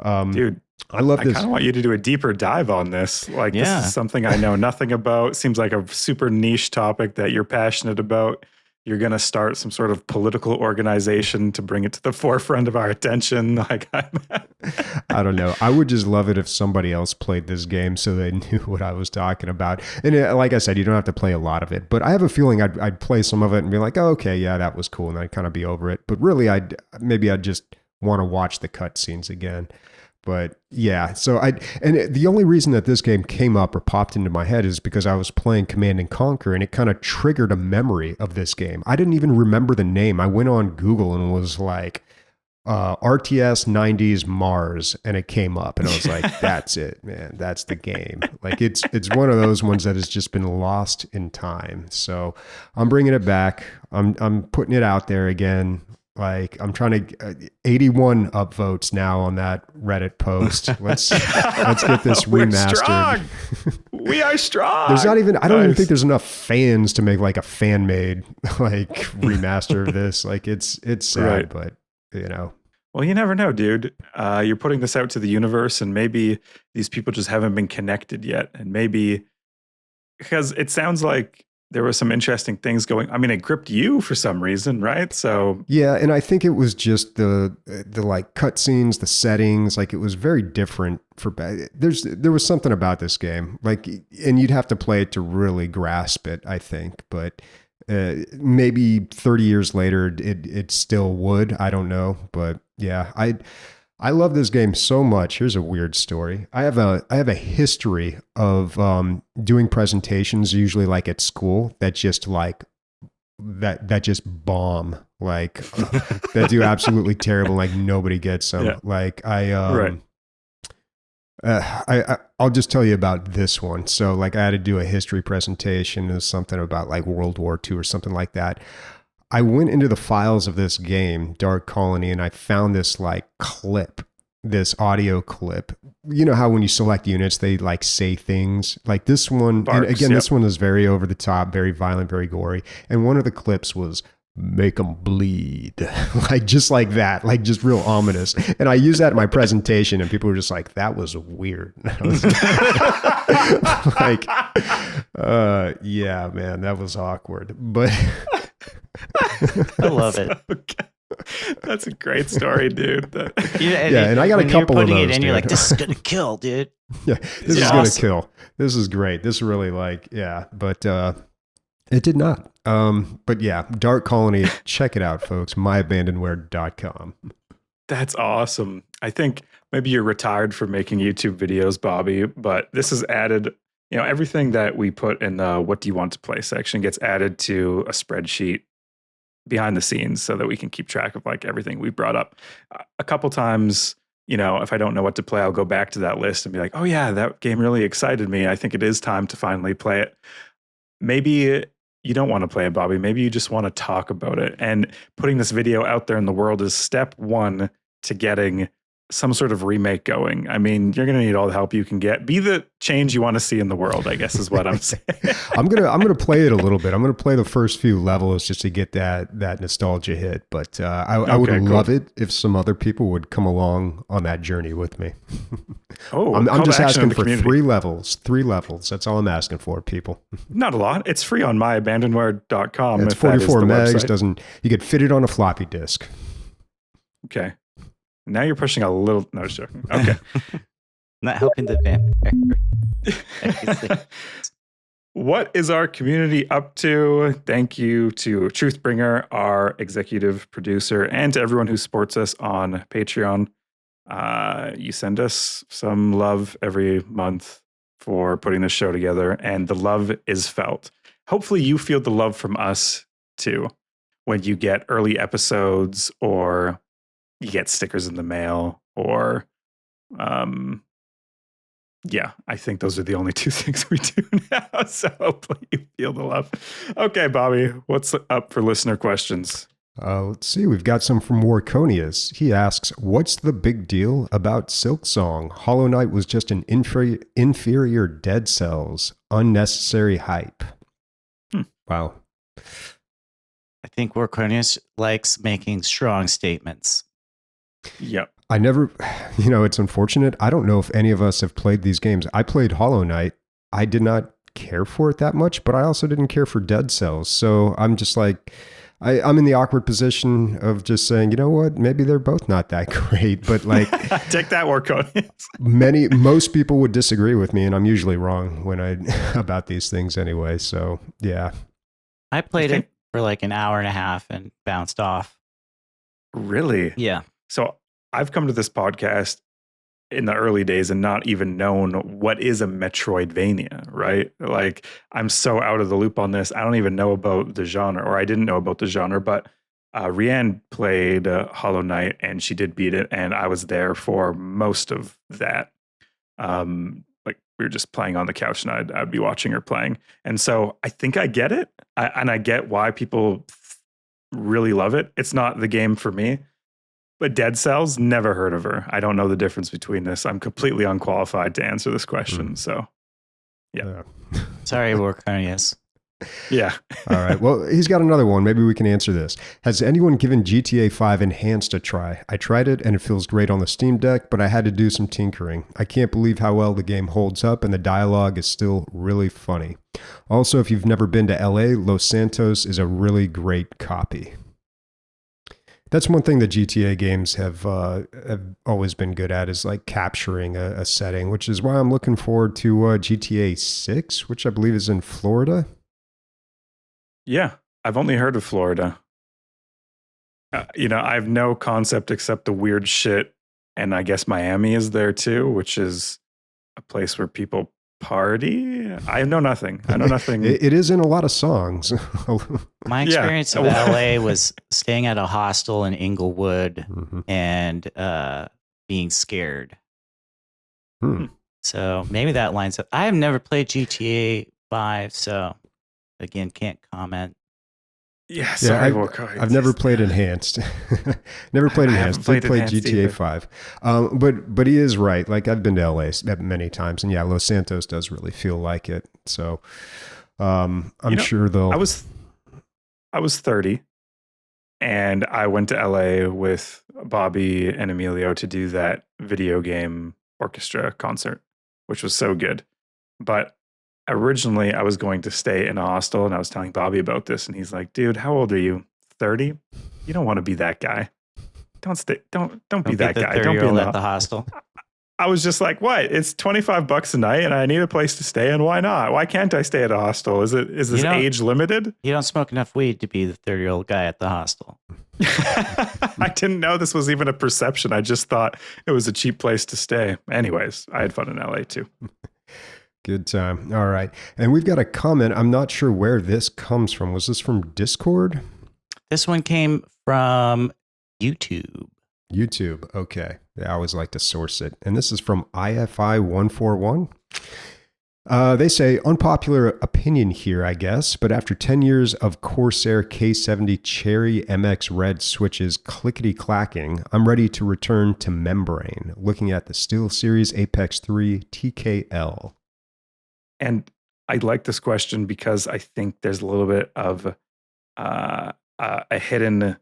Dude, I love this. I kind of want you to do a deeper dive on this. Like this is something I know nothing about. Seems like a super niche topic that you're passionate about. You're going to start some sort of political organization to bring it to the forefront of our attention. Like, I don't know. I would just love it if somebody else played this game so they knew what I was talking about. And like I said, you don't have to play a lot of it, but I have a feeling I'd play some of it and be like, oh, okay, yeah, that was cool. And I'd kind of be over it. But really, I'd just want to watch the cutscenes again. But yeah, and the only reason that this game came up or popped into my head is because I was playing Command & Conquer and it kind of triggered a memory of this game. I didn't even remember the name. I went on Google and was like, RTS 90s Mars, and it came up and I was like, that's it, man. That's the game. Like it's one of those ones that has just been lost in time. So I'm bringing it back. I'm putting it out there again. Like I'm trying to 81 upvotes now on that Reddit post. Let's get this remastered. We are strong. There's not even, I don't even think there's enough fans to make like a fan made like remaster of this. Like it's sad, but you know. Well, you never know, dude. You're putting this out to the universe and maybe these people just haven't been connected yet. And maybe because it sounds like there were some interesting things going. I mean, it gripped you for some reason, right? So Yeah, and I think it was just the like cutscenes, the settings, like it was very different for there was something about this game, like, and you'd have to play it to really grasp it, I think, but maybe 30 years later it still would, I don't know, but yeah, I love this game so much. Here's a weird story. I have a history of doing presentations, usually like at school, that just like that just bomb, like that do absolutely terrible, like nobody gets them. Yeah. Like right. I'll just tell you about this one. So like I had to do a history presentation. It was something about like World War II or something like that. I went into the files of this game, Dark Colony, and I found this like clip, this audio clip. You know how when you select units, they like say things like this one. Barks, and again, yep. This one was very over the top, very violent, very gory. And one of the clips was "Make them bleed," like just like that, like just real ominous. And I used that in my presentation, and people were just like, "That was weird." I was like, yeah, man, that was awkward, but. I love it. Okay. That's a great story, dude. And I got a couple of those. It in, you're dude. like, "This is gonna kill, dude." Yeah, this is awesome. gonna kill. This is great. This is really like, yeah, but it did not. But yeah, Dark Colony, check it out, folks. myabandonware.com. That's awesome. I think maybe you're retired from making YouTube videos, Bobby, but this has added, everything that we put in the "What do you want to play" section gets added to a spreadsheet behind the scenes so that we can keep track of like everything we brought up. A couple times, if I don't know what to play, I'll go back to that list and be like, oh yeah, that game really excited me. I think it is time to finally play it. Maybe you don't want to play it, Bobby. Maybe you just want to talk about it. And putting this video out there in the world is step one to getting some sort of remake going. I mean, you're going to need all the help you can get. Be the change you want to see in the world, I guess is what I'm saying. I'm gonna play it a little bit. I'm gonna play the first few levels just to get that nostalgia hit. But I would love it if some other people would come along on that journey with me. I'm just asking for 3 levels. 3 levels. That's all I'm asking for, people. Not a lot. It's free on myabandonware.com. It's 44 megs. You could fit it on a floppy disk. Okay. Now you're pushing a little. No, just joking. Okay. Not helping the vampire. What is our community up to? Thank you to Truthbringer, our executive producer, and to everyone who supports us on Patreon. You send us some love every month for putting this show together, and the love is felt. Hopefully you feel the love from us too when you get early episodes, or you get stickers in the mail, or yeah, I think those are the only 2 things we do now. So hopefully you feel the love. Okay, Bobby, what's up for listener questions? Let's see. We've got some from Warconius. He asks, what's the big deal about Silksong? Hollow Knight was just an inferior Dead Cells. Unnecessary hype. Wow. I think Warconius likes making strong statements. Yep. I never, it's unfortunate. I don't know if any of us have played these games. I played Hollow Knight. I did not care for it that much, but I also didn't care for Dead Cells. So I'm just like, I'm in the awkward position of just saying, you know what, maybe they're both not that great, but like, take that, Warconius. most people would disagree with me, and I'm usually wrong when about these things anyway. So yeah. I played it for like an hour and a half and bounced off. Really? Yeah. So I've come to this podcast in the early days and not even known what is a Metroidvania, right? Like, I'm so out of the loop on this. I don't even know about the genre, or I didn't know about the genre, but Rianne played Hollow Knight and she did beat it. And I was there for most of that. Like, we were just playing on the couch and I'd be watching her playing. And so I think I get it. And I get why people really love it. It's not the game for me. But Dead Cells, never heard of her. I don't know the difference between this. I'm completely unqualified to answer this question. So, yeah. Sorry, Warconius. Yeah. All right. Well, he's got another one. Maybe we can answer this. Has anyone given GTA 5 Enhanced a try? I tried it and it feels great on the Steam Deck, but I had to do some tinkering. I can't believe how well the game holds up and the dialogue is still really funny. Also, if you've never been to LA, Los Santos is a really great copy. That's one thing that GTA games have always been good at, is like capturing a setting, which is why I'm looking forward to GTA 6, which I believe is in Florida. Yeah. I've only heard of Florida. I have no concept except the weird shit. And I guess Miami is there too, which is a place where people party. I know nothing. It is in a lot of songs. My experience of LA was staying at a hostel in Inglewood and being scared. So maybe that lines up. I have never played GTA 5, so again, can't comment. Yeah, sorry. I've never played Enhanced. Never played Enhanced. Did play GTA either. 5. But he is right. Like, I've been to LA many times, and yeah, Los Santos does really feel like it. So I'm sure they'll. I was 30, and I went to LA with Bobby and Emilio to do that video game orchestra concert, which was so good. But originally, I was going to stay in a hostel, and I was telling Bobby about this, and he's like, "Dude, how old are you? 30? You don't want to be that guy. Don't be that guy. Don't be at the hostel." I was just like, "What? It's $25 a night, and I need a place to stay, and why not? Why can't I stay at a hostel? Is this age limited?" You don't smoke enough weed to be the 30-year-old guy at the hostel. I didn't know this was even a perception. I just thought it was a cheap place to stay. Anyways, I had fun in LA too. Good time. All right. And we've got a comment. I'm not sure where this comes from. Was this from Discord? This one came from YouTube. YouTube. Okay. I always like to source it. And this is from IFI141. They say, unpopular opinion here, I guess, but after 10 years of Corsair K70 Cherry MX Red switches clickety-clacking, I'm ready to return to Membrane, looking at the SteelSeries Apex 3 TKL. And I like this question because I think there's a little bit of a hidden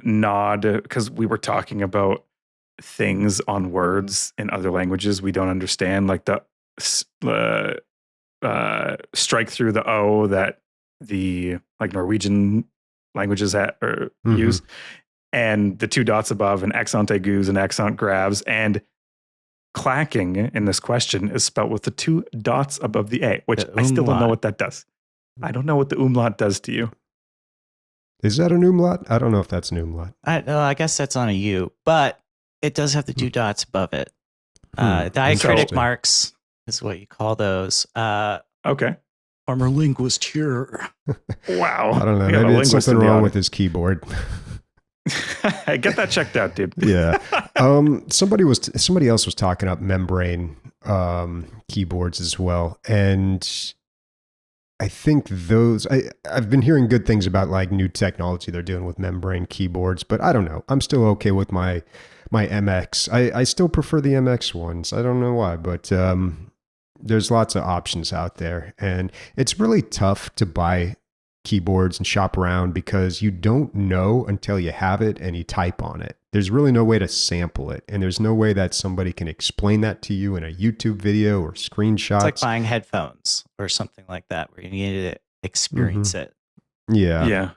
nod, because we were talking about things on words in other languages we don't understand, like the strike through the O that the Norwegian languages use, and the two dots above, and accent aigus and accent graves, and clacking in this question is spelled with the two dots above the A, which I still don't know what that does. I don't know what the umlaut does to you. Is that an umlaut? I don't know if that's an umlaut. I guess that's on a U, but it does have the two dots above it. Diacritic marks is what you call those. Okay. Former linguist here. Wow. I don't know. Maybe it's something wrong with his keyboard. Get that checked out, dude. Yeah. Somebody else was talking up Membrane keyboards as well, and I think I've been hearing good things about like new technology they're doing with Membrane keyboards, but I don't know. I'm still okay with my MX. I still prefer the MX ones. I don't know why, but there's lots of options out there, and it's really tough to buy keyboards and shop around because you don't know until you have it and you type on it. There's really no way to sample it, and there's no way that somebody can explain that to you in a YouTube video or screenshots. It's like buying headphones or something like that where you need to experience it. Yeah. Yeah.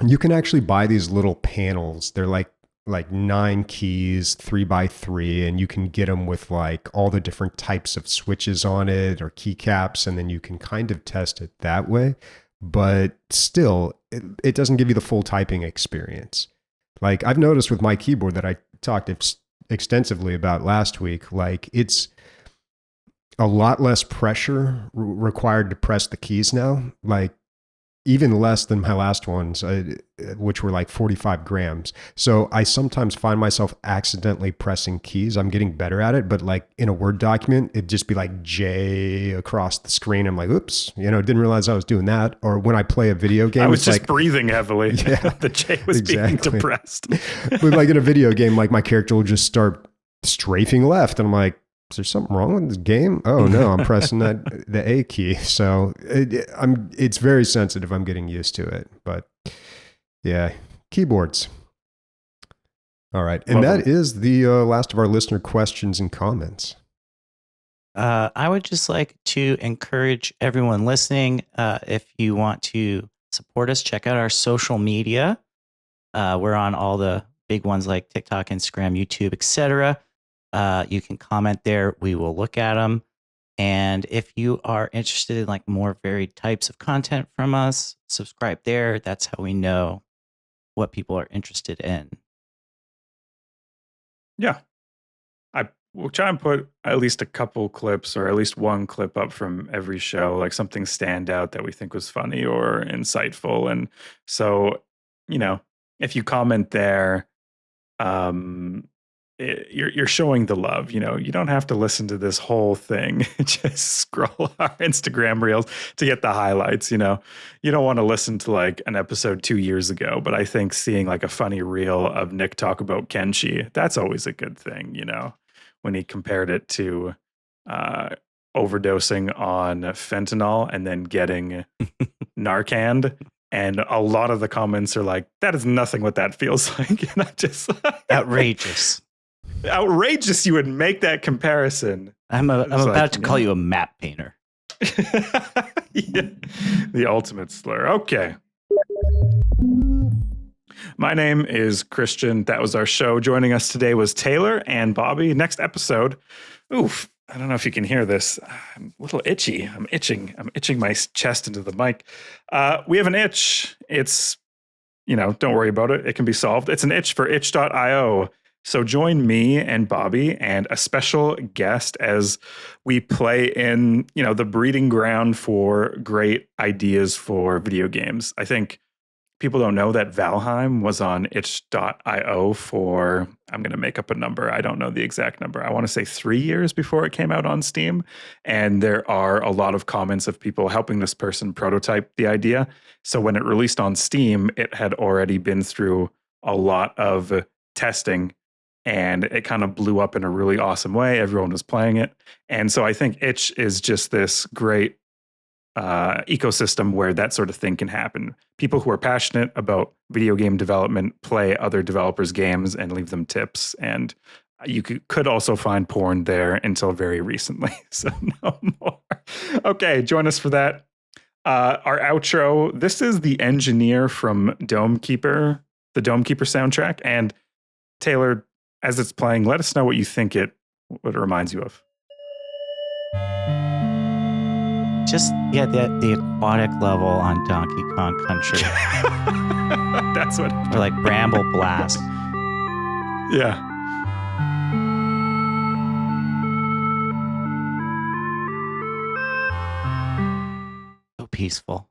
And you can actually buy these little panels. They're like 9 keys, 3x3, and you can get them with like all the different types of switches on it or keycaps, and then you can kind of test it that way. But still, it doesn't give you the full typing experience. Like I've noticed with my keyboard that I talked extensively about last week, like it's a lot less pressure required to press the keys now. Like even less than my last ones, which were like 45 grams. So I sometimes find myself accidentally pressing keys. I'm getting better at it, but like in a Word document, it'd just be like J across the screen. I'm like, oops, didn't realize I was doing that. Or when I play a video game, I was just breathing heavily. Yeah, the J was being depressed. But like in a video game, like my character will just start strafing left. And I'm like, is there something wrong with this game? Oh no, I'm pressing the A key. So it's very sensitive. I'm getting used to it, but yeah, keyboards. All right. And that is the last of our listener questions and comments. I would just like to encourage everyone listening, if you want to support us, check out our social media. We're on all the big ones like TikTok, Instagram, YouTube, etc. You can comment there. We will look at them. And if you are interested in like more varied types of content from us, subscribe there. That's how we know what people are interested in. Yeah. We'll try and put at least a couple clips or at least one clip up from every show, like something stand out that we think was funny or insightful. And so, if you comment there, you're showing the love. You don't have to listen to this whole thing. Just scroll our Instagram reels to get the highlights. You don't want to listen to like an episode 2 years ago, but I think seeing like a funny reel of Nick talk about Kenshi, that's always a good thing. When he compared it to overdosing on fentanyl and then getting Narcan. And a lot of the comments are like, that is nothing what that feels like. And I just outrageous. Outrageous you would make that comparison. I'm about to call you a map painter. Yeah, the ultimate slur. Okay. My name is Christian. That was our show. Joining us today was Taylor and Bobby. Next episode. Oof. I don't know if you can hear this. I'm a little itchy. I'm itching my chest into the mic. We have an itch. It's, don't worry about it. It can be solved. It's an itch for itch.io. So join me and Bobby and a special guest as we play in, the breeding ground for great ideas for video games. I think people don't know that Valheim was on itch.io for, I'm going to make up a number. I don't know the exact number. I want to say 3 years before it came out on Steam. And there are a lot of comments of people helping this person prototype the idea. So when it released on Steam, it had already been through a lot of testing and it kind of blew up in a really awesome way. Everyone was playing it. And so I think Itch is just this great ecosystem where that sort of thing can happen. People who are passionate about video game development play other developers' games and leave them tips. And you could also find porn there until very recently. So no more. Okay, join us for that. Our outro. This is the engineer from Domekeeper, the Domekeeper soundtrack. And Taylor, as it's playing, let us know what you think what it reminds you of. Just the aquatic level on Donkey Kong Country. That's what. Or like Bramble Blast. Yeah. So peaceful.